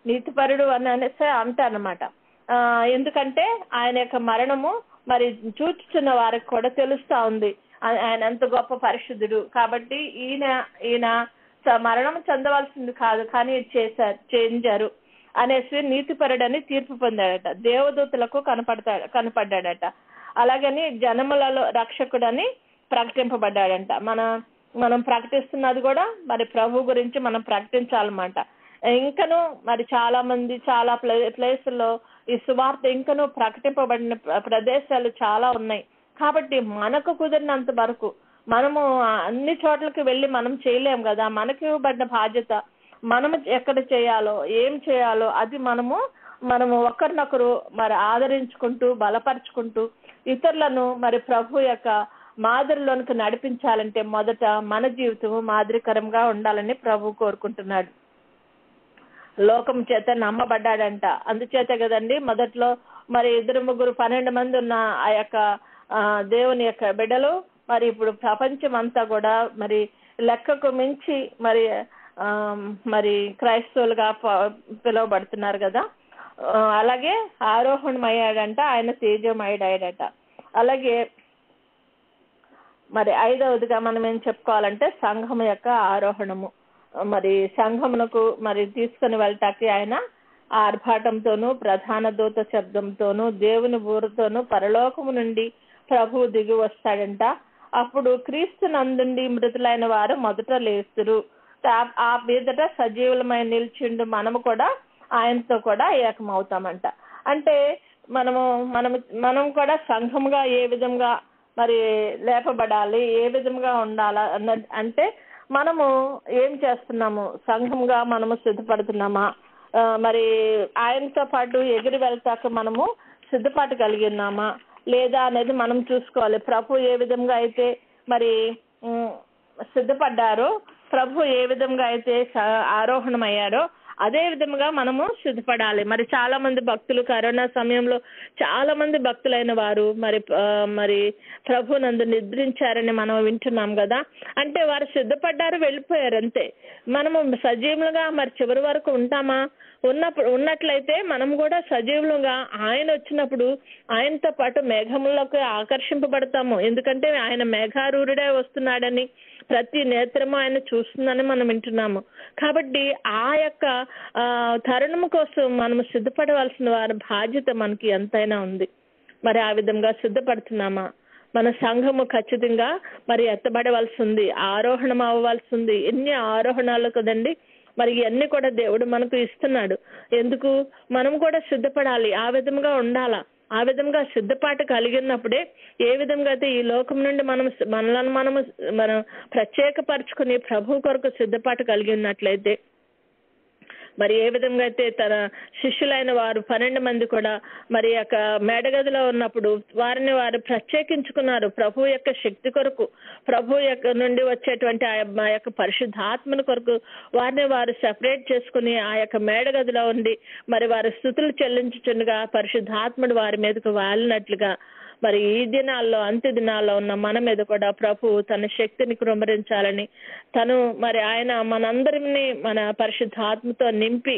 నీతిపరుడు అని అనేసి అంటారనమాట. ఎందుకంటే ఆయన యొక్క మరణము మరి చూచుచున్న వారికి కూడా తెలుస్తా ఉంది ఆయన ఎంత గొప్ప పరిశుద్ధుడు. కాబట్టి ఈయన మరణం చెందవలసింది కాదు, కానీ చేయించారు అనేసి నీతిపరుడని తీర్పు పొందాడట. దేవదూతలకు కనపడ్డాడట. అలాగని జనములలో రక్షకుడని ప్రకటింపబడ్డాడంట. మనం ప్రకటిస్తున్నది కూడా మరి ప్రభు గురించి మనం ప్రకటించాలన్నమాట. ఇంకను మరి చాలా మంది చాలా ప్లేసుల్లో ఈ సువార్త ఇంకను ప్రకటింపబడిన ప్రదేశాలు చాలా ఉన్నాయి. కాబట్టి మనకు కుదిరినంత వరకు మనము అన్ని చోట్లకి వెళ్ళి మనం చేయలేం కదా. మనకి ఇవ్వబడిన బాధ్యత మనము ఎక్కడ చేయాలో ఏం చేయాలో అది మనము ఒకరినొకరు మరి ఆదరించుకుంటూ బలపరుచుకుంటూ ఇతరులను మరి ప్రభు యొక్క మాదిరిలోనికి నడిపించాలంటే మొదట మన జీవితము మాదిరికరంగా ఉండాలని ప్రభు కోరుకుంటున్నాడు. లోకం చేత నమ్మబడ్డాడంట. అందుచేత కదండి మొదట్లో మరి 2-3 12 మంది ఉన్న ఆ యొక్క దేవుని యొక్క బిడ్డలు మరి ఇప్పుడు ప్రపంచం అంతా కూడా మరి లెక్కకు మించి మరి క్రైస్తవులుగా పిలువబడుతున్నారు కదా. అలాగే ఆరోహణమయ్యాడంట, ఆయన తేజమయ్యాడట. అలాగే మరి 5వదిగా మనం ఏం చెప్పుకోవాలంటే సంఘం యొక్క ఆరోహణము. మరి సంఘమునకు మరి తీసుకుని వెళ్ళటానికి ఆయన ఆర్భాటంతోనూ ప్రధాన దూత శబ్దంతోనూ దేవుని బూరతోనూ పరలోకము నుండి ప్రభువు దిగి వస్తాడంట. అప్పుడు క్రీస్తు నందుండి మృతులైన వారు మొదట లేస్తురు. ఆ మీదట సజీవులమై నిలిచిండు మనము కూడా ఆయనతో కూడా ఏకమవుతామంట. అంటే మనం కూడా సంఘముగా ఏ విధంగా మరి లేపబడాలి, ఏ విధంగా ఉండాలా అంటే మనము ఏం చేస్తున్నాము, సంఘంగా మనము సిద్ధపడుతున్నామా, మరి ఆయనతో పాటు ఎగిరి వెళ్తాక మనము సిద్ధపాటు కలిగి ఉన్నామా లేదా అనేది మనం చూసుకోవాలి. ప్రభు ఏ విధంగా అయితే మరి సిద్ధపడ్డారో, ప్రభు ఏ విధంగా అయితే ఆరోహణమయ్యారో అదే విధంగా మనము సిద్ధపడాలి. మరి చాలా మంది భక్తులు కరోనా సమయంలో చాలా మంది భక్తులైన వారు మరి ప్రభు నందు నిద్రించారని మనం వింటున్నాం కదా. అంటే వారు సిద్ధపడ్డారు, వెళ్ళిపోయారు అంతే. మనము సజీవులుగా మరి చివరి వరకు ఉంటామా? ఉన్నట్లయితే మనం కూడా సజీవులుగా ఆయన వచ్చినప్పుడు ఆయనతో పాటు మేఘములకు ఆకర్షింపబడతాము. ఎందుకంటే ఆయన మేఘారూఢుడే వస్తున్నాడని ప్రతి నేత్రము ఆయన చూస్తుందని మనం వింటున్నాము. కాబట్టి ఆ యొక్క తరుణము కోసం మనము సిద్ధపడవలసిన వారి బాధ్యత మనకి ఎంతైనా ఉంది. మరి ఆ విధంగా సిద్ధపడుతున్నామా? మన సంఘము ఖచ్చితంగా మరి ఎత్తబడవలసి ఉంది, ఆరోహణం అవ్వవలసి ఉంది. ఎన్ని ఆరోహణాలు కదండి. మరి ఇవన్నీ కూడా దేవుడు మనకు ఇస్తున్నాడు. ఎందుకు? మనం కూడా సిద్ధపడాలి, ఆ విధంగా ఉండాలా. ఆ విధంగా సిద్ధపాటు కలిగినప్పుడే ఏ విధంగా అయితే ఈ లోకం నుండి మనం ప్రత్యేకపరచుకుని ప్రభు కొరకు సిద్ధపాటు కలిగి ఉన్నట్లయితే మరి ఏ విధంగా అయితే తన శిష్యులైన వారు 12 మంది కూడా మరి యొక్క మేడగదిలో ఉన్నప్పుడు వారిని వారు ప్రత్యేకించుకున్నారు ప్రభు యొక్క శక్తి కొరకు, ప్రభు యొక్క నుండి వచ్చేటువంటి ఆ యొక్క పరిశుద్ధాత్మని కొరకు వారిని వారు సెపరేట్ చేసుకుని ఆ యొక్క మేడగదిలో ఉండి మరి వారి స్తుతులు చెల్లించుచుండగా పరిశుద్ధాత్ముడు వారి మీదకు వాలినట్లుగా మరి ఈ దినాల్లో అంత్య దినాల్లో ఉన్న మన మీద కూడా ప్రభు తన శక్తిని కుమ్మరించాలని మరి ఆయన మనందరినీ మన పరిశుద్ధాత్మతో నింపి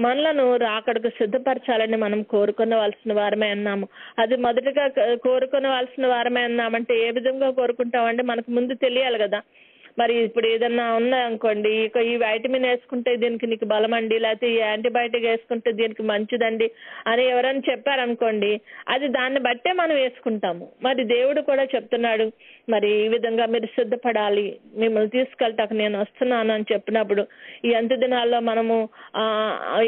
మనలను రాకడకు సిద్ధపరచాలని మనం కోరుకునవలసిన వారమే అన్నాము. అది మొదటగా కోరుకునవలసిన వారమే అన్నామంటే ఏ విధంగా కోరుకుంటామంటే మనకు ముందు తెలియాలి కదా. మరి ఇప్పుడు ఏదన్నా ఉన్నాయనుకోండి, ఈ వైటమిన్ వేసుకుంటే దీనికి నీకు బలం అండి, లేకపోతే ఈ యాంటీబయాటిక్ వేసుకుంటే దీనికి మంచిదండి అని ఎవరైనా చెప్పారనుకోండి, అది దాన్ని బట్టే మనం వేసుకుంటాము. మరి దేవుడు కూడా చెప్తున్నాడు, మరి ఈ విధంగా మీరు సిద్ధపడాలి, మిమ్మల్ని తీసుకెళ్తాక నేను వస్తున్నాను అని చెప్పినప్పుడు ఈ అంత్య దినాల్లో మనము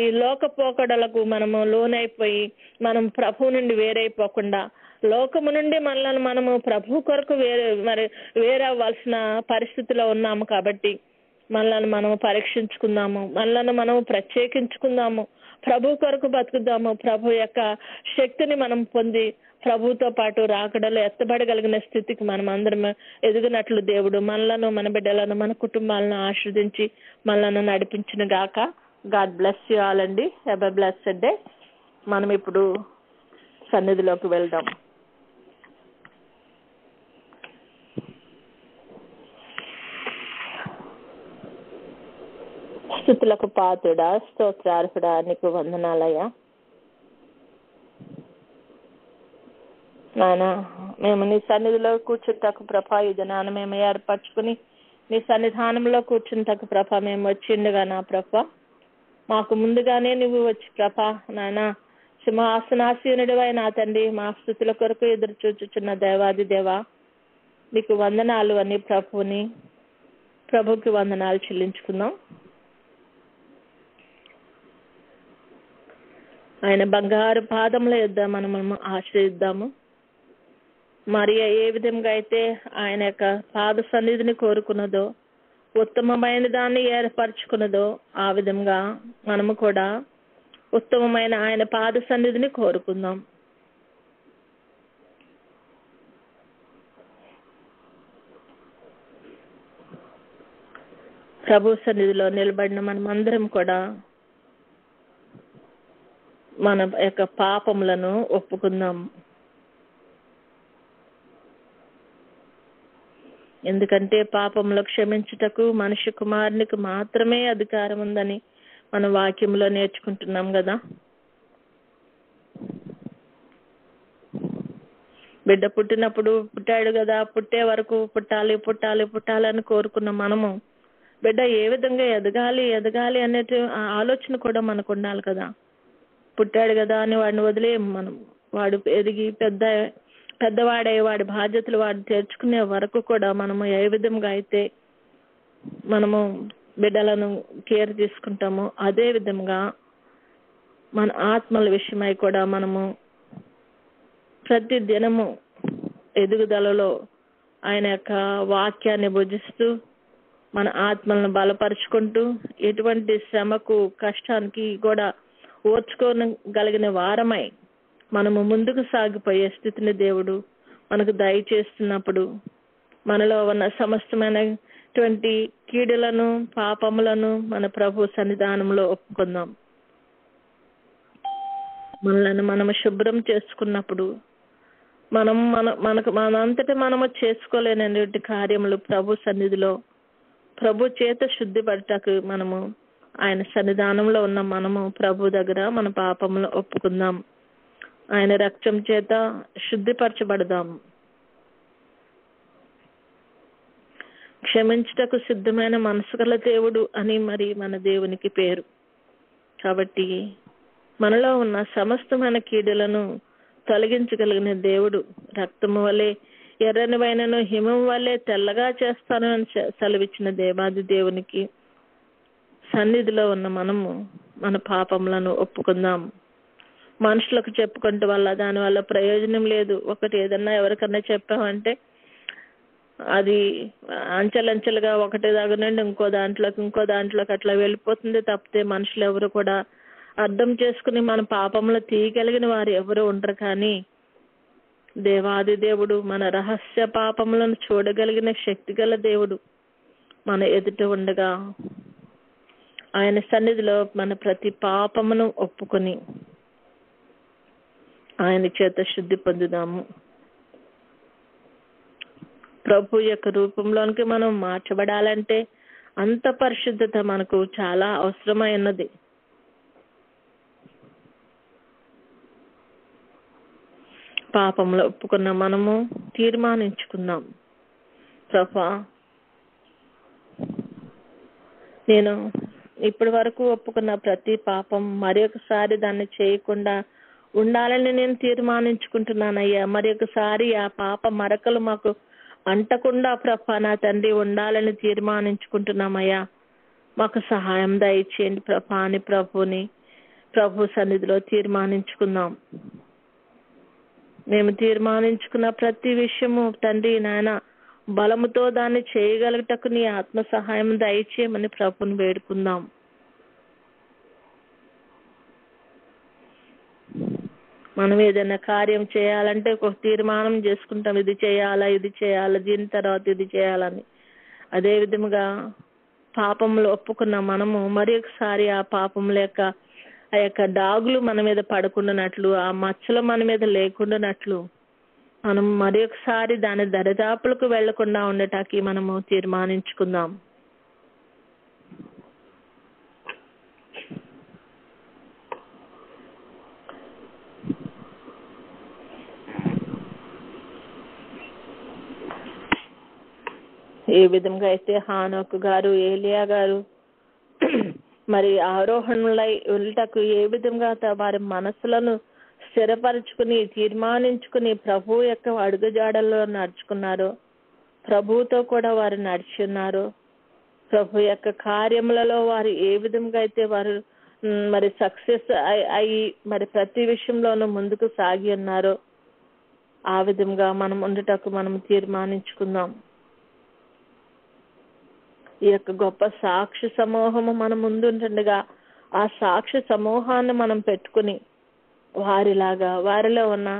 ఈ లోక పోకడలకు మనము లోనైపోయి మనం ప్రభు నుండి వేరైపోకుండా లోకము నుండి మనము ప్రభు కొరకు వేరవ్వాల్సిన పరిస్థితిలో ఉన్నాము. కాబట్టి మనల్ని మనము పరీక్షించుకుందాము, మనల్ని మనము ప్రత్యేకించుకుందాము, ప్రభు కొరకు బతుకుదాము. ప్రభు యొక్క శక్తిని మనం పొంది ప్రభుతో పాటు రాకడలో ఎత్తబడగలిగిన స్థితికి మనం అందరం ఎదిగినట్లు దేవుడు మనలను, మన బిడ్డలను, మన కుటుంబాలను ఆశీర్వదించి మనలను నడిపించిన గాక. గాడ్ బ్లెస్ యు ఆల్ అండి. Have a blessed day. మనం ఇప్పుడు సన్నిధిలోకి వెళ్దాం. స్తుతులకు పాత్రుడా, స్తోత్రార్హుడా, నీకు వందనాలయ్యా. నాయన, మేము నీ సన్నిధిలో కూర్చుంటకు ప్రభా ఈ దినాన్ని మేము ఏర్పరచుకుని నీ సన్నిధానంలో కూర్చుంటకు ప్రభా మేము వచ్చిండగా నా ప్రభా మాకు ముందుగానే నువ్వు వచ్చి ప్రభా నాయన సింహాసనాసీనుడు అయినా తండ్రి మా స్తుతుల కొరకు ఎదురు చూచుచున్న దేవాది దేవా నీకు వందనాలు అని ప్రభుకి వందనాలు చెల్లించుకుందాం. ఆయన బంగారు పాదముల యొద్ద మనము ఆశ్రయిద్దాము. మరియ ఏ విధంగా అయితే ఆయన యొక్క పాద సన్నిధిని కోరుకున్నదో, ఉత్తమమైన దాన్ని ఏర్పరచుకున్నదో, ఆ విధంగా మనము కూడా ఉత్తమమైన ఆయన పాద సన్నిధిని కోరుకుందాం. ప్రభు సన్నిధిలో నిలబడిన మనమందరం కూడా మన యొక్క పాపములను ఒప్పుకుందాం. ఎందుకంటే పాపములు క్షమించుటకు మనిషి కుమారునికి మాత్రమే అధికారం ఉందని మన వాక్యంలో నేర్చుకుంటున్నాం కదా. బిడ్డ పుట్టాడు కదా, పుట్టే వరకు పుట్టాలని కోరుకున్న మనము బిడ్డ ఏ విధంగా ఎదగాలి అనే ఆలోచన కూడా మనకు ఉండాలి కదా. పుట్టాడు కదా అని వాడిని వదిలేం మనం. వాడు ఎదిగి పెద్దవాడే వాడి బాధ్యతలు వాడు తెరుచుకునే వరకు కూడా మనము ఏ విధంగా అయితే మనము బిడ్డలను కేర్ తీసుకుంటామో అదే విధంగా మన ఆత్మల విషయమై కూడా మనము ప్రతి దినము ఎదుగుదలలో ఆయన యొక్క వాక్యాన్ని భుజిస్తూ మన ఆత్మలను బలపరుచుకుంటూ ఎటువంటి శ్రమకు కష్టానికి కూడా ఓర్చుకోగలిగిన వారమై మనము ముందుకు సాగిపోయే స్థితిని దేవుడు మనకు దయచేస్తున్నప్పుడు మనలో ఉన్న సమస్తమైనటువంటి కీడులను పాపములను మన ప్రభు సన్నిధానంలో ఒప్పుకుందాం. మనలను మనము శుభ్రం చేసుకున్నప్పుడు మనంతటా మనము చేసుకోలేనటువంటి కార్యములు ప్రభు సన్నిధిలో ప్రభు చేత శుద్ధిపడటకు మనము ఆయన సన్నిధానంలో ఉన్న మనము ప్రభు దగ్గర మన పాపములు ఒప్పుకుందాం. ఆయన రక్తం చేత శుద్ధిపరచబడదాం. క్షమించుటకు సిద్ధమైన మనసు గల దేవుడు అని మరి మన దేవునికి పేరు. కాబట్టి మనలో ఉన్న సమస్తమైన కీడులను తొలగించగలిగిన దేవుడు రక్తము వలె ఎర్రని వైనను హిమం వలె తెల్లగా చేస్తాను అని సెలవిచ్చిన దేవాది దేవునికి సన్నిధిలో ఉన్న మనము మన పాపములను ఒప్పుకుందాం. మనుషులకు చెప్పుకుంటే వల్ల దానివల్ల ప్రయోజనం లేదు. ఒకటి ఏదన్నా ఎవరికన్నా చెప్పామంటే అది అంచెలంచెలుగా ఒకటి దగ్గరండి ఇంకో దాంట్లోకి అట్లా వెళ్ళిపోతుంది తప్పితే మనుషులు ఎవరు కూడా అర్థం చేసుకుని మన పాపములు తీయగలిగిన వారు ఎవరు ఉండరు. కానీ దేవాది దేవుడు మన రహస్య పాపములను చూడగలిగిన శక్తి గల దేవుడు మన ఎదుట ఉండగా ఆయన సన్నిధిలో మన ప్రతి పాపమును ఒప్పుకొని ఆయన చేత శుద్ధి పొందుదాము. ప్రభు యొక్క రూపంలోనికి మనం మార్చబడాలంటే అంత పరిశుద్ధత మనకు చాలా అవసరమైనది. పాపంలో ఒప్పుకున్న మనము తీర్మానించుకుందాం, ప్రభా నేను ఇప్పటి వరకు ఒప్పుకున్న ప్రతి పాపం మరొకసారి దాన్ని చేయకుండా ఉండాలని నేను తీర్మానించుకుంటున్నానయ్యా. మరొకసారి ఆ పాప మరకలు మాకు అంటకుండా ప్రభా నా తండ్రి ఉండాలని తీర్మానించుకుంటున్నామయ్యా. మాకు సహాయం దయచేయండి ప్రభా అని ప్రభు సన్నిధిలో తీర్మానించుకుందాం. మేము తీర్మానించుకున్న ప్రతి విషయము తండ్రి నాయన బలముతో దాన్ని చేయగలుగుటకు నీ ఆత్మ సహాయం దయచేయమని ప్రభుని వేడుకుందాం. మనం ఏదైనా కార్యం చేయాలంటే ఒక తీర్మానం చేసుకుంటాం, ఇది చేయాలా దీని తర్వాత ఇది చేయాలని. అదే విధముగా పాపములు ఒప్పుకున్న మనము మరి ఒకసారి ఆ పాపముల యొక్క ఆ యొక్క డాగులు మన మీద పడకుండానట్లు, ఆ మచ్చలు మన మీద లేకుండానట్లు మనం మరి ఒకసారి దాని దరిదాపులకు వెళ్లకుండా ఉండటానికి మనము తీర్మానించుకుందాం. ఏ విధంగా అయితే హానోకు గారు, ఏలియా గారు మరి ఆరోహణలై వెళ్ళటకు ఏ విధంగా వారి మనసులను స్థిరపరచుకుని తీర్మానించుకుని ప్రభు యొక్క అడుగుజాడల్లో నడుచుకున్నారో, ప్రభువుతో కూడా వారు నడిచి ఉన్నారు. ప్రభు యొక్క కార్యములలో వారు ఏ విధంగా అయితే వారు మరి సక్సెస్ అయ్యి మరి ప్రతి విషయంలోనూ ముందుకు సాగి ఉన్నారో ఆ విధంగా మనం ఉండటకు మనం తీర్మానించుకుందాం. ఈ యొక్క గొప్ప సాక్షి సమూహము మన ముందుంటుండగా ఆ సాక్షి సమూహాన్ని మనం పెట్టుకుని వారిలో ఉన్న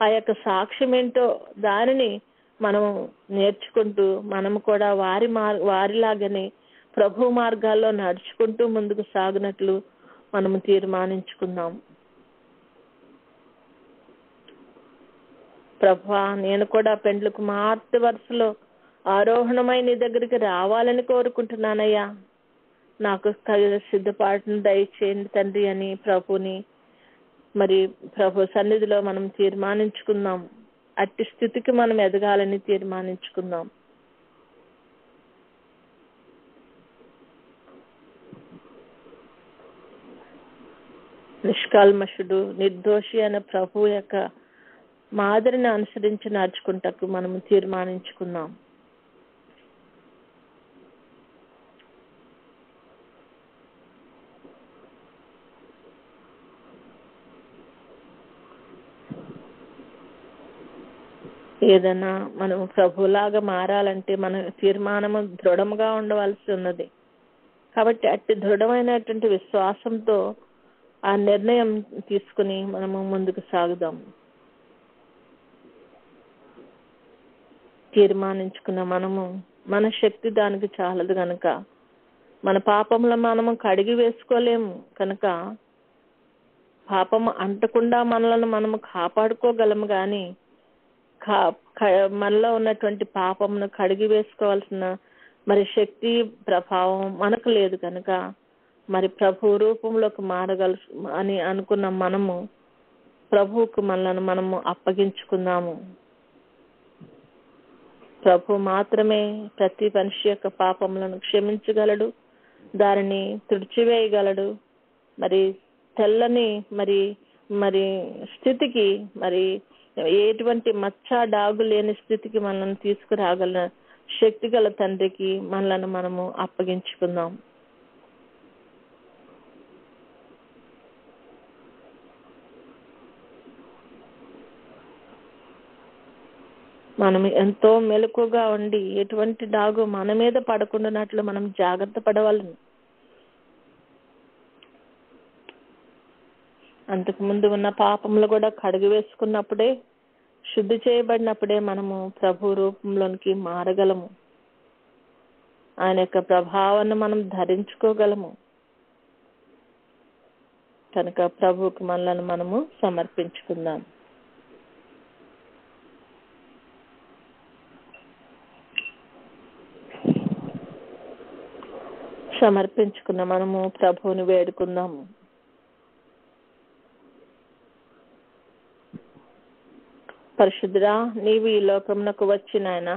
ఆ యొక్క సాక్ష్యం ఏంటో దానిని మనం నేర్చుకుంటూ మనము కూడా వారిలాగానే ప్రభు మార్గాల్లో నడుచుకుంటూ ముందుకు సాగినట్లు మనము తీర్మానించుకుందాం. ప్రభువా, నేను కూడా పెండ్ల కుమార్తె వరుసలో ఆరోహణమై నీ దగ్గరికి రావాలని కోరుకుంటున్నానయ్యా, నాకు సిద్ధపాటును దయచేయండి తండ్రి అని ప్రభుని మరి ప్రభు సన్నిధిలో మనం తీర్మానించుకుందాం. అట్టి స్థితికి మనం ఎదగాలని తీర్మానించుకుందాం. నిష్కల్మషుడు, నిర్దోషి అయిన ప్రభు యొక్క మాదిరిని అనుసరించి నడుచుకుంటకు మనము తీర్మానించుకుందాం. ఏదైనా మనం ప్రభులాగా మారాలంటే మన తీర్మానము దృఢంగా ఉండవలసి ఉన్నది. కాబట్టి అట్టి దృఢమైనటువంటి విశ్వాసంతో ఆ నిర్ణయం తీసుకుని మనము ముందుకు సాగుదాం. తీర్మానించుకున్న మనము మన శక్తి దానికి చాలదు కనుక, మన పాపంలో మనము కడిగి వేసుకోలేము కనుక, పాపము అంటకుండా మనలను మనము కాపాడుకోగలము కానీ మనలో ఉన్నటువంటి పాపమును కడిగి వేసుకోవాల్సిన మరి శక్తి ప్రభావం మనకు లేదు కనుక మరి ప్రభు రూపంలోకి అని అనుకున్న మనము ప్రభువుకు మనలను మనము అప్పగించుకుందాము. ప్రభు మాత్రమే ప్రతి మనిషి యొక్క పాపములను క్షమించగలడు, దానిని తుడిచివేయగలడు. మరి తెల్లని మరి మరి స్థితికి, మరి ఎటువంటి మచ్చ డాగు లేని స్థితికి మనల్ని తీసుకురాగల శక్తి గల తండ్రికి మనలను మనము అప్పగించుకుందాం. మనం ఎంతో మెలకుగా ఉండి ఎటువంటి డాగు మన మీద పడకుండానట్లు మనం జాగ్రత్త పడవాలని, అంతకుముందు ఉన్న పాపములు కూడా కడిగి వేసుకున్నప్పుడే, శుద్ధి చేయబడినప్పుడే మనము ప్రభు రూపంలోనికి మారగలము. ఆయన యొక్క ప్రభావాన్ని మనం ధరించుకోగలము. కనుక ప్రభువుకి మనలను మనము సమర్పించుకుందాం. సమర్పించుకున్న మనము ప్రభువుని వేడుకుందాము. పరిశుద్ధుడా, నీవు ఈ లోకమునకు వచ్చిన ఆయన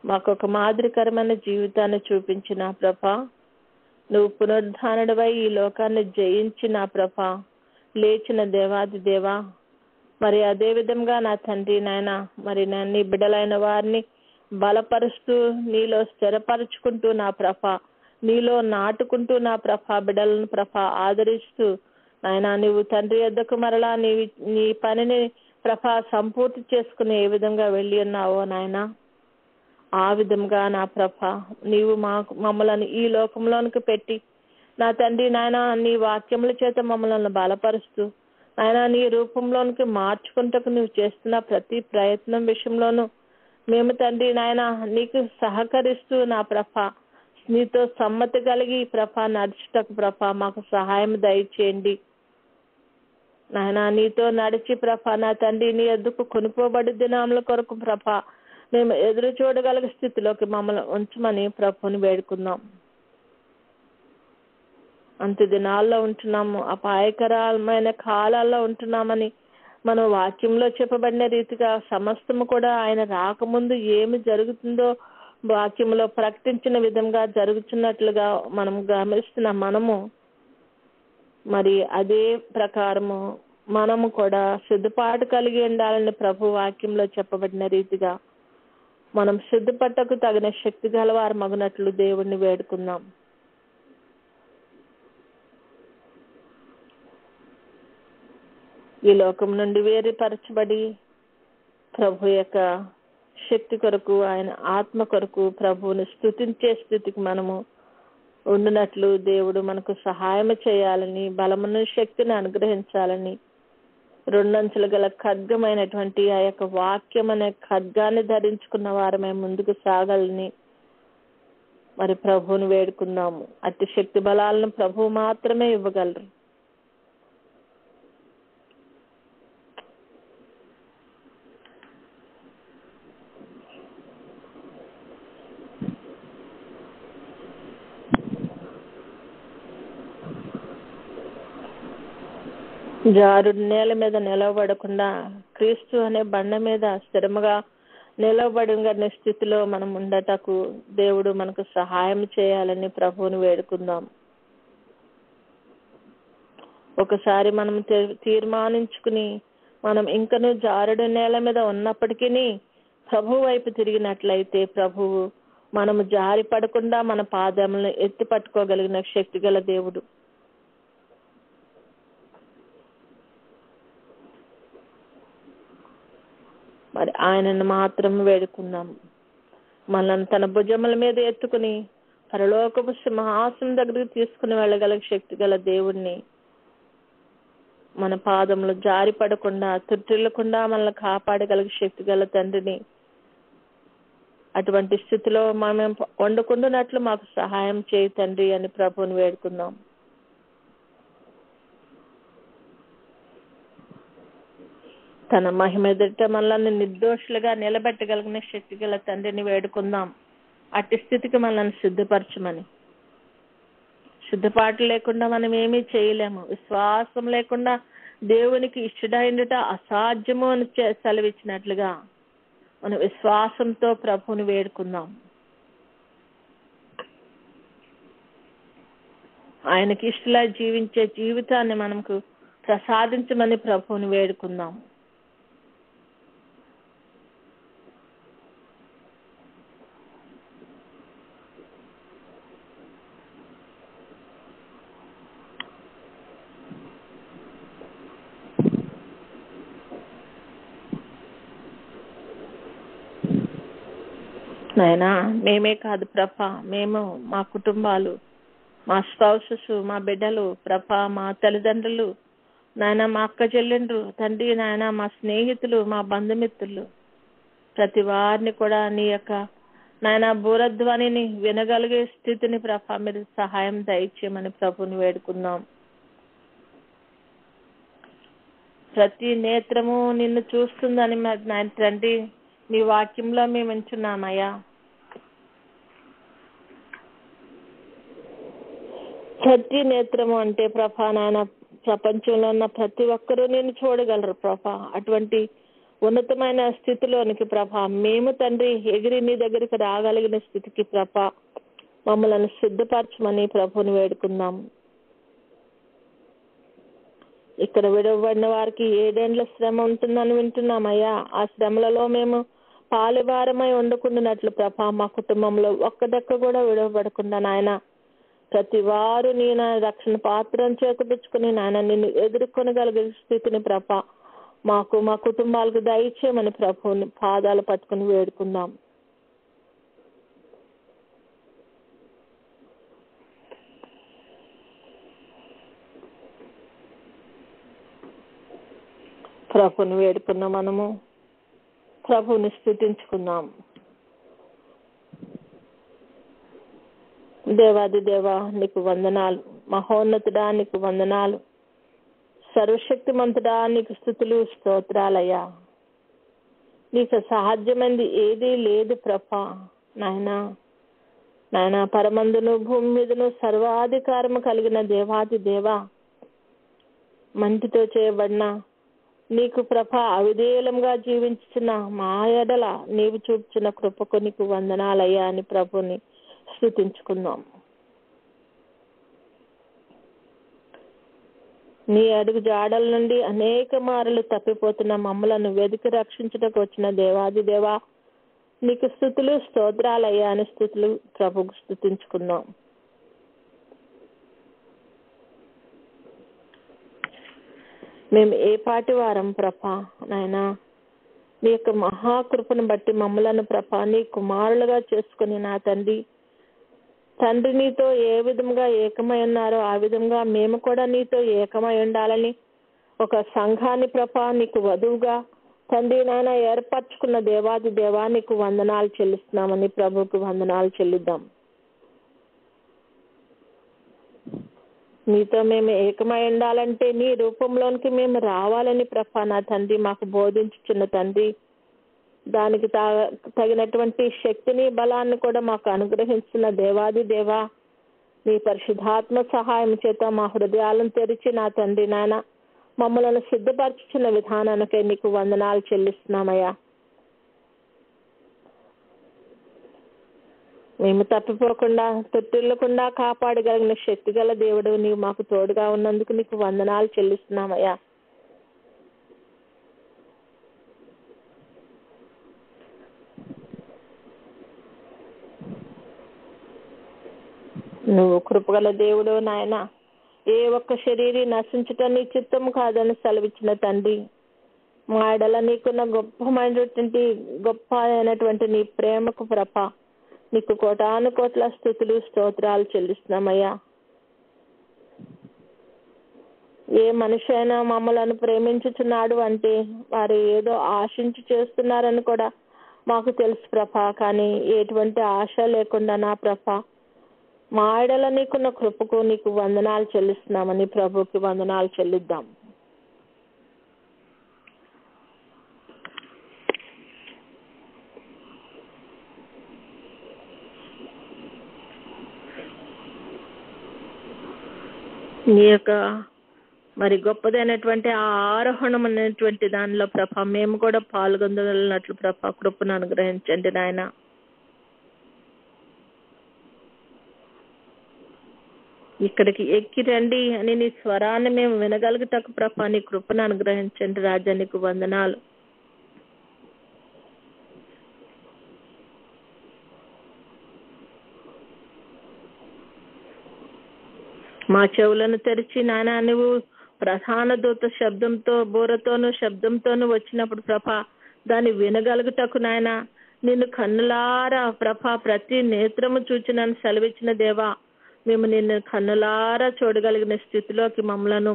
మాకొక మాదిరికరమైన జీవితాన్ని చూపించిన ప్రభా, నువ్వు పునరుద్ధానుడివై ఈ లోకాన్ని జయించిన ప్రభా, లేచిన దేవాది దేవా, మరి అదే విధంగా నా తండ్రి నాయన, మరి నీ బిడ్డలైన వారిని బలపరుస్తూ నీలో స్థిరపరుచుకుంటూ నా ప్రభా, నీలో నాటుకుంటూ నా ప్రభా, బిడ్డలను ప్రభా ఆదరిస్తూ నాయన, నీవు తండ్రి యొద్దకు మరలా నీ పనిని ప్రభా సంపూర్తి చేసుకుని ఏ విధంగా వెళ్ళి ఉన్నావో నాయన, ఆ విధంగా నా ప్రభా నీవు మమ్మల్ని ఈ లోకంలోనికి పెట్టి నా తండ్రి నాయన, నీ వాక్యముల చేత మమ్మల్ని బలపరుస్తూ నాయన నీ రూపంలోనికి మార్చుకుంటకు నువ్వు చేస్తున్న ప్రతి ప్రయత్నం విషయంలోనూ మేము తండ్రి నాయన నీకు సహకరిస్తూ నా ప్రభా నీతో సమ్మతి కలిగి ప్రభా నడుచుటకు ప్రభా మాకు సహాయం దయచేయండి నాయన. నీతో నడిచి ప్రభా నా తండ్రి నీ ఎద్దుకు కొనుక్కోబడి దినాముల కొరకు ప్రభా మేము ఎదురు చూడగలిగే స్థితిలోకి మమ్మల్ని ఉంచమని ప్రభుని వేడుకుందాం. అంత్య దినాల్లో ఉంటున్నాము, అపాయకరమైన కాలాల్లో ఉంటున్నామని మనం వాక్యంలో చెప్పబడిన రీతిగా సమస్తము కూడా ఆయన రాకముందు ఏమి జరుగుతుందో వాక్యంలో ప్రకటించిన విధంగా జరుగుతున్నట్లుగా మనం గమనిస్తున్న మనము మరి అదే ప్రకారము మనము కూడా సిద్ధపాటు కలిగి ఉండాలని ప్రభు వాక్యంలో చెప్పబడిన రీతిగా మనం సిద్ధపట్టకు తగిన శక్తి గలవారు మగునట్లు దేవుణ్ణి వేడుకుందాం. ఈ లోకం నుండి వేరుపరచబడి ప్రభు యొక్క శక్తి కొరకు ఆయన ఆత్మ కొరకు ప్రభువుని స్తుతించే స్థితికి మనము ఉండినట్లు దేవుడు మనకు సహాయం చేయాలని, బలమును శక్తిని అనుగ్రహించాలని, రెండంచులు గల ఖడ్గమైనటువంటి ఆ యొక్క వాక్యం అనే ఖడ్గాన్ని ధరించుకున్న వారమే ముందుకు సాగాలని మరి ప్రభువుని వేడుకుందాము. అట్టి శక్తి బలాలను ప్రభువు మాత్రమే ఇవ్వగలరు. జారుడు నేల మీద నిలవబడకుండా క్రీస్తు అనే బండ మీద స్థిరముగా నిలవబడిన స్థితిలో మనం ఉండటకు దేవుడు మనకు సహాయం చేయాలని ప్రభువుని వేడుకుందాం. ఒకసారి మనం తీర్మానించుకుని మనం ఇంకనూ జారుడు నేల మీద ఉన్నప్పటికీ ప్రభు వైపు తిరిగినట్లయితే ప్రభువు మనము జారి పడకుండా మన పాదములను ఎత్తి పట్టుకోగలిగిన శక్తి గల దేవుడు. మరి ఆయనను మాత్రం వేడుకుందాం. మనల్ని తన భుజముల మీద ఎత్తుకుని పరలోకపు సింహాసనం దగ్గరికి తీసుకుని వెళ్ళగల శక్తి గల దేవుణ్ణి, మన పాదములు జారి పడకుండా తుట్టిల్లకుండా మనల్ని కాపాడగలిగే శక్తి గల తండ్రిని అటువంటి స్థితిలో మనం వండుకుంటున్నట్లు మాకు సహాయం చేయి తండ్రి అని ప్రభువుని వేడుకుందాం. తన మహిమ ఎదుట మనల్ని నిర్దోషులుగా నిలబెట్టగలిగిన శక్తి గల తండ్రిని వేడుకుందాం. అట్టి స్థితికి మనల్ని సిద్ధపరచమని. సిద్ధపాటు లేకుండా మనం ఏమీ చేయలేము. విశ్వాసం లేకుండా దేవునికి ఇష్టడైనట అసాధ్యము అని సెలవిచ్చినట్లుగా మనం విశ్వాసంతో ప్రభువుని వేడుకుందాం. ఆయనకి ఇష్టలా జీవించే జీవితాన్ని మనకు ప్రసాదించమని ప్రభువుని వేడుకుందాం. నాయనా మేమే కాదు ప్రభా, మేము మా కుటుంబాలు, మా స్పౌసెస్, మా బిడ్డలు ప్రభా, మా తల్లిదండ్రులు నాయన, మా అక్క చెల్లెండ్రు తండ్రి నాయన, మా స్నేహితులు, మా బంధుమిత్రులు ప్రతి వారిని కూడా నీ యొక్క నాయన బూరధ్వనిని వినగలిగే స్థితిని ప్రభా మీరు సహాయం దయచేయమని ప్రభుని వేడుకుందాం. ప్రతి నేత్రము నిన్ను చూస్తుందని నాయన తండ్రి నీ వాక్యంలో మేము వింటున్నామయ్యా. ప్రతి నేత్రము అంటే ప్రభా నాయన ప్రపంచంలో ఉన్న ప్రతి ఒక్కరూ నేను చూడగలరు ప్రభా. అటువంటి ఉన్నతమైన స్థితిలోనికి ప్రభా మేము తండ్రి ఎగిరి నీ దగ్గరికి రాగలిగిన స్థితికి ప్రభా మమ్మల్ని సిద్ధపరచమని ప్రభుని వేడుకుందాం. ఇక్కడ విడవబడిన వారికి 7 ఏండ్ల శ్రమ ఉంటుందని వింటున్నామయ్యా. ఆ శ్రమలలో మేము పాలువారమై వండుకున్నట్లు ప్రభా మా కుటుంబంలో ఒక్కదక్క కూడా విడవబడకుండా నాయన ప్రతి వారు నీ రక్షణ పాత్రను చేకూర్చుకుని నాయన నిన్ను ఎదుర్కొనగలిగే స్థితిని ప్రభా మాకు మా కుటుంబాలకు దయచేయమని ప్రభుని పాదాలు పట్టుకుని వేడుకుందాం. ప్రభుని వేడుకున్న మనము ప్రభుని స్తుతించుకుందాం. దేవాది దేవా నీకు వందనాలు, మహోన్నతుడా నీకు వందనాలు, సర్వశక్తిమంతుడా నీకు స్తుతులు స్తోత్రాలయ్యా. నీకు సాధ్యమైంది ఏదీ లేదు ప్రభా. నాయనా పరమందును భూమి మీదను సర్వాధికారము కలిగిన దేవాది దేవా, మంటితో చేయబడిన నీకు ప్రభ అవిధేయులంగా జీవించిన మా ఎడల నీవు చూపుచున్న కృపకు నీకు వందనాలయ్యా అని ప్రభుని స్తుతించుకుందాం. నీ అడుగు జాడల నుండి అనేక మారులు తప్పిపోతున్న మమ్మలను వెతికి రక్షించడానికి వచ్చిన దేవాది దేవా నీకు స్తుతులు స్తోత్రాలయ్యా అని స్తుతులు ప్రభుకు స్తుతించుకుందాం. మేము ఏ పాటి వారం ప్రభా నాయనా, నీ యొక్క మహాకృపను బట్టి మమ్మలను ప్రభా నీ కుమారులుగా చేసుకుని నా తండ్రి నీతో ఏ విధంగా ఏకమై ఉన్నారో ఆ విధంగా మేము కూడా నీతో ఏకమై ఉండాలని ఒక సంఘాన్ని ప్రభా నీకు వధువుగా తండ్రి నాయన ఏర్పరచుకున్న దేవాది దేవా నీకు వందనాలు చెల్లిస్తున్నామని ప్రభువుకు వందనాలు చెల్లిద్దాం. నీతో మేము ఏకమై ఉండాలంటే నీ రూపంలోనికి మేము రావాలని ప్రభా నా తండ్రి మాకు బోధించుచున్న తండ్రి, దానికి తగినటువంటి శక్తిని బలాన్ని కూడా మాకు అనుగ్రహించిన దేవాది దేవా నీ పరిశుద్ధాత్మ సహాయం చేత మా హృదయాలను తెరిచి నా తండ్రి నాయన మమ్మల్ని సిద్ధపరచుచున్న విధానానికే నీకు వందనాలు చెల్లిస్తున్నామయ్యా. మేము తప్పిపోకుండా తొట్టిల్లకుండా కాపాడగలిగిన శక్తి గల దేవుడు నీవు మాకు తోడుగా ఉన్నందుకు నీకు వందనాలు చెల్లిస్తున్నామయ్యా. నువ్వు కృపగల దేవుడు నాయన, ఏ ఒక్క శరీరీ నశించటం నీ చిత్తము కాదని సెలవిచ్చిన తండ్రి, మా ఎడల నీకున్న గొప్ప అయినటువంటి నీ ప్రేమకు ప్రభ నీకు కోటాను కోట్ల స్తుతులు స్తోత్రాలు చెల్లిస్తున్నామయ్యా. ఏ మనిషి అయినా మమ్మలను ప్రేమించుచున్నాడు అంటే వారు ఏదో ఆశించి చేస్తున్నారని కూడా మాకు తెలుసు ప్రభా. కానీ ఎటువంటి ఆశ లేకుండా నా ప్రభా మా ఎడల నీకున్న కృపకు నీకు వందనాలు చెల్లిస్తున్నామని ప్రభుకి వందనాలు చెల్లిద్దాం. నీ యొక్క మరి గొప్పదైనటువంటి ఆ ఆరోహణం అనేటువంటి దానిలో ప్రభ మేము కూడా పాల్గొనగలిగినట్లు ప్రభ కృపను అనుగ్రహించండి నాయన. ఇక్కడికి ఎక్కి రండి అని నీ స్వరాన్ని మేము వినగలుగుటకు ప్రభ నీ కృపను అనుగ్రహించండి రాజా, నీకు వందనాలు. మా చెవులను తెరిచి నాయన నువ్వు ప్రధాన దూత శబ్దంతో బూరతోనూ శబ్దంతోనూ వచ్చినప్పుడు ప్రభ దాన్ని వినగలుగుటకు నాయన నిన్ను కన్నులారా ప్రభ ప్రతి నేత్రము చూచి నన్ను సెలవిచ్చిన దేవా, మేము నిన్ను కన్నులారా చూడగలిగిన స్థితిలోకి మమ్మలను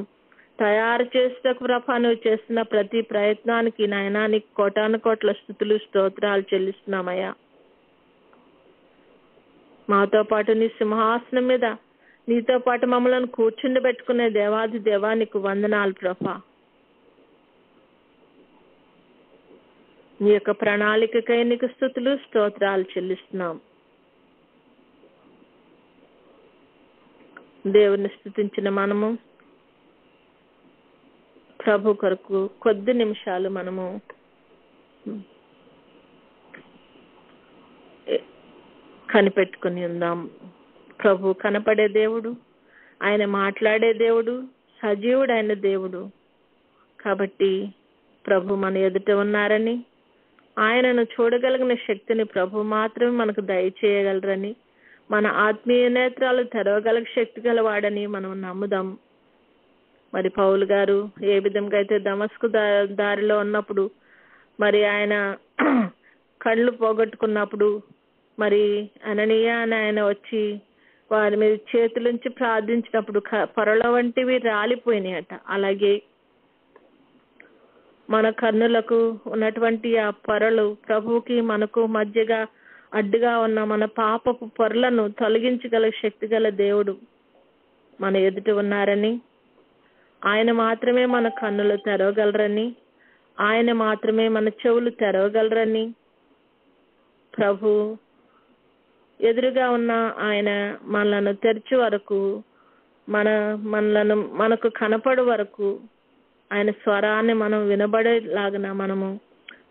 తయారు చేసేటకు ప్రభ నువ్వు చేస్తున్న ప్రతి ప్రయత్నానికి నాయన నీకు కోటాను కోట్ల స్తుతులు స్తోత్రాలు చెల్లిస్తున్నామయ్యా. మాతో పాటు నీ సింహాసనం మీద నీతో పాటు మమ్మల్ని కూర్చుండి పెట్టుకునే దేవాది దేవా నీకు వందనాలు ప్రభా. నీ యొక్క ప్రణాళికకై నీకు స్తుతులు స్తోత్రాలు చెల్లిస్తున్నాం. దేవుని స్తుతించిన మనము ప్రభు కొరకు కొద్ది నిమిషాలు మనము కనిపెట్టుకుని ఉందాం. ప్రభు కనపడే దేవుడు, ఆయన మాట్లాడే దేవుడు, సజీవుడైన దేవుడు. కాబట్టి ప్రభు మన ఎదుట ఉన్నారని, ఆయనను చూడగలిగిన శక్తిని ప్రభు మాత్రమే మనకు దయచేయగలరని, మన ఆత్మీయ నేత్రాలు తెరవగల శక్తి గలవాడని మనం నమ్ముదాం. మరి పౌలు గారు ఏ విధంగా అయితే దమస్కు దారిలో ఉన్నప్పుడు మరి ఆయన కళ్ళు పోగొట్టుకున్నప్పుడు మరి అననీయ అని ఆయన వచ్చి వారి మీద చేతులుంచి ప్రార్థించినప్పుడు పొరల వంటివి రాలిపోయినాయట. అలాగే మన కన్నులకు ఉన్నటువంటి ఆ పొరలు ప్రభువుకి మనకు మధ్యగా అడ్డుగా ఉన్న మన పాపపు పొరలను తొలగించగల శక్తి గల దేవుడు మన ఎదుట ఉన్నారని, ఆయన మాత్రమే మన కన్నులు తెరవగలరని, ఆయన మాత్రమే మన చెవులు తెరవగలరని, ప్రభు ఎదురుగా ఉన్న ఆయన మనలను తెరిచే వరకు, మనకు కనపడు వరకు, ఆయన స్వరాన్ని మనం వినబడేలాగా మనము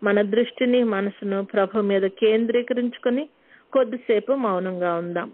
మన దృష్టిని, మనసును ప్రభు మీద కేంద్రీకరించుకొని కొద్దిసేపు మౌనంగా ఉందాం.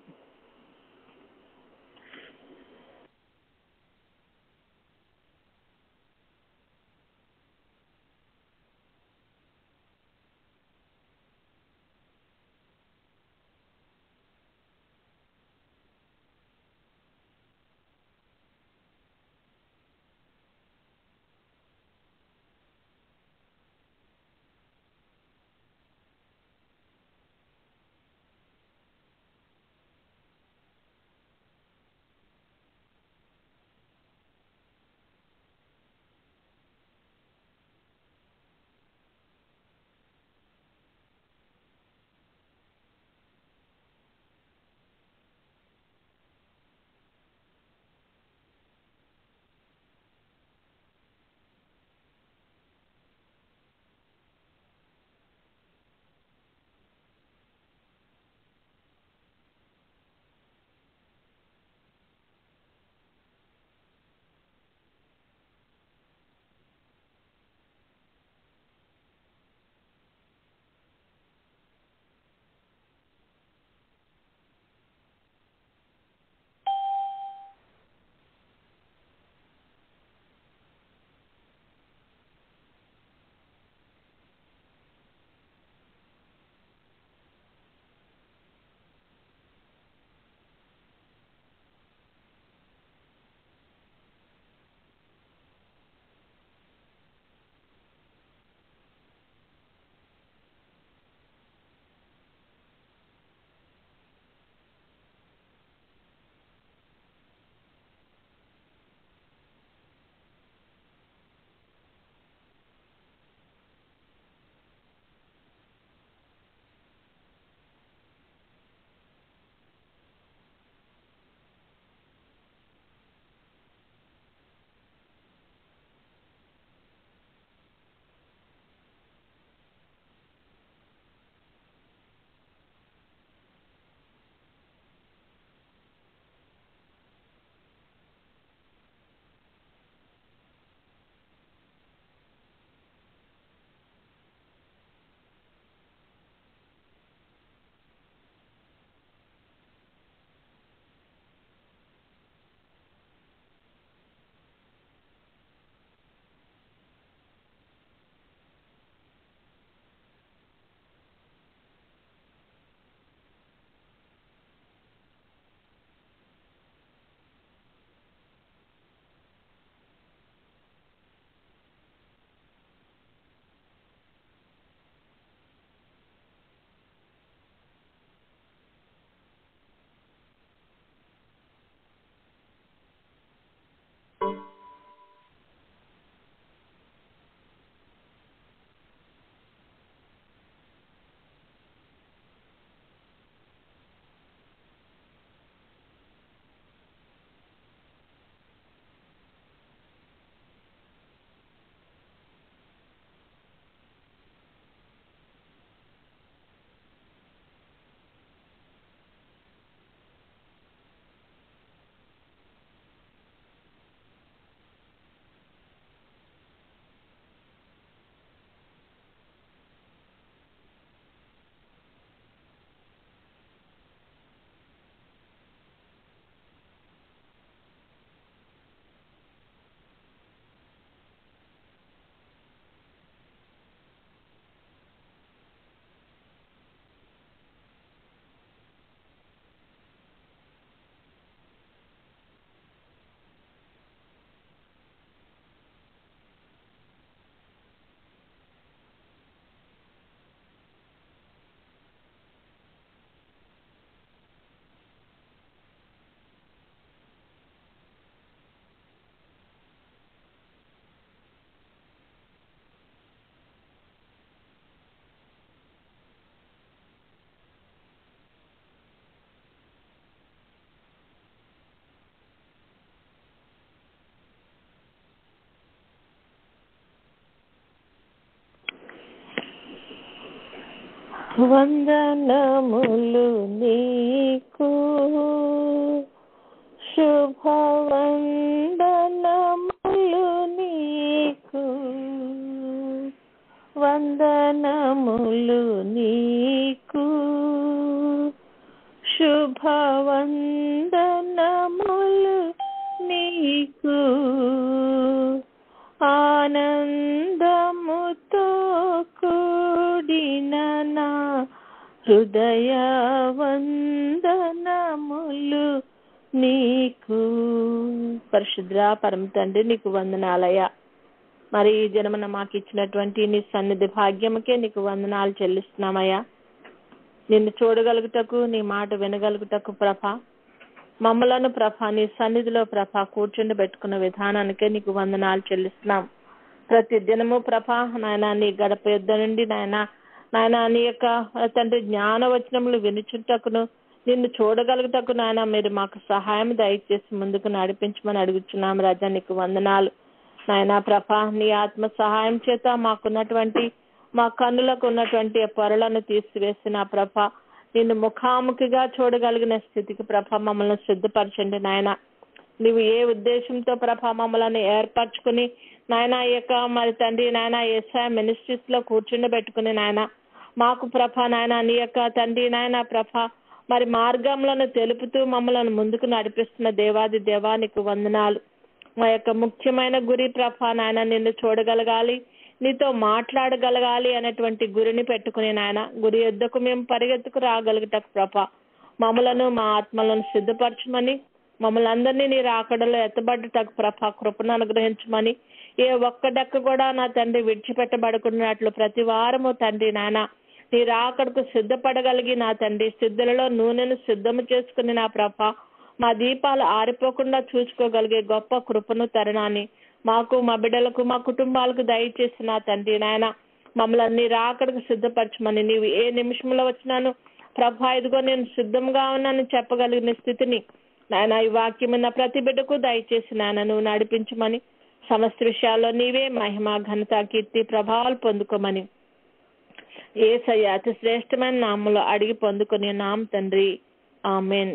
వందనములు నీకు, శుభవందనములు నీకు, వందనములు నీకు, శుభవందనములు నీకు, ఆనందముతో కూడిన నా హృదయ వందనములు నీకు. పరిశుద్ధ పరమ తండ్రి నీకు వందనాలయ్యా. మరి ఈ జన్మన మాకు ఇచ్చినటువంటి నీ సన్నిధి భాగ్యముకే నీకు వందనాలు చెల్లిస్తున్నామయ్యా. నిన్ను చూడగలుగుటకు, నీ మాట వినగలుగుటకు ప్రభ, మమ్మలను ప్రభ నీ సన్నిధిలో ప్రభ కూర్చుండి పెట్టుకున్న విధానానికే నీకు వందనాలు చెల్లిస్తున్నాం. ప్రతి దినము ప్రభ నాయన నీ గడప యుద్ధ నుండి నాయన నీ యొక్క తండ్రి జ్ఞాన వచనములు వినుచుటకును, నిన్ను చూడగలుగుటకు నాయన మీరు మాకు సహాయం దయచేసి ముందుకు నడిపించమని అడుగుచున్నాం రాజా. నీకు వందనాలు నాయన ప్రభ. నీ ఆత్మ సహాయం చేత మాకున్నటువంటి మా కన్నులకు ఉన్నటువంటి పొరలను తీసివేసిన ప్రభ, నిన్ను ముఖాముఖిగా చూడగలిగిన స్థితికి ప్రభ మమ్మల్ని సిద్ధపరచండి నాయన. నీవు ఏ ఉద్దేశంతో ప్రభ మమ్మల్ని ఏర్పరచుకుని నాయన ఈ యొక్క మరి తండ్రి నాయన యేసయ్య మినిస్ట్రీస్ లో కూర్చుండబెట్టుకుని నాయన మాకు ప్రభ నాయన నీ యొక్క తండ్రి నాయన ప్రభ మరి మార్గంలను తెలుపుతూ మమ్మల్ని ముందుకు నడిపిస్తున్న దేవాది దేవా నీకు వందనాలు. మా యొక్క ముఖ్యమైన గురి ప్రభ నాయన నిన్ను చూడగలగాలి, నీతో మాట్లాడగలగాలి అనేటువంటి గురిని పెట్టుకుని నాయన గురి యొద్దకు మేము పరిగెత్తుకు రాగలుగుటకు ప్రభ మమ్మలను మా ఆత్మలను సిద్ధపరచమని, మమ్మల్ని అందరినీ నీ రాకడలో ఎత్తబడ్డటకు ప్రభ కృపను అనుగ్రహించమని, ఏ ఒక్క డెక్క కూడా నా తండ్రి విడిచిపెట్టబడుకున్నట్లు ప్రతి వారము తండ్రి నాయన నీ రాకడకు సిద్ధపడగలిగి నా తండ్రి సిద్ధులలో నూనెను సిద్ధము చేసుకుని నా ప్రభ మా దీపాలు ఆరిపోకుండా చూసుకోగలిగే గొప్ప కృపను తరుణాన్ని మాకు, మా బిడ్డలకు, మా కుటుంబాలకు దయచేసి నా తండ్రి నాయన మమ్మల్ని నీ రాకడకు సిద్ధపరచమని, నీవు ఏ నిమిషంలో వచ్చినాను ప్రభా ఇదిగో నేను సిద్ధంగా ఉన్నాను చెప్పగలిగిన స్థితిని నాయన ఈ వాక్యం ఉన్న ప్రతి బిడ్డకు దయచేసి నాయన నువ్వు నడిపించమని, సమస్త విషయాల్లో నీవే మహిమ ఘనత కీర్తి ప్రభావాలు పొందుకోమని యేసయ్య అతి శ్రేష్టమైన నామములో అడిగి పొందుకునే నామ తండ్రి, ఆమేన్.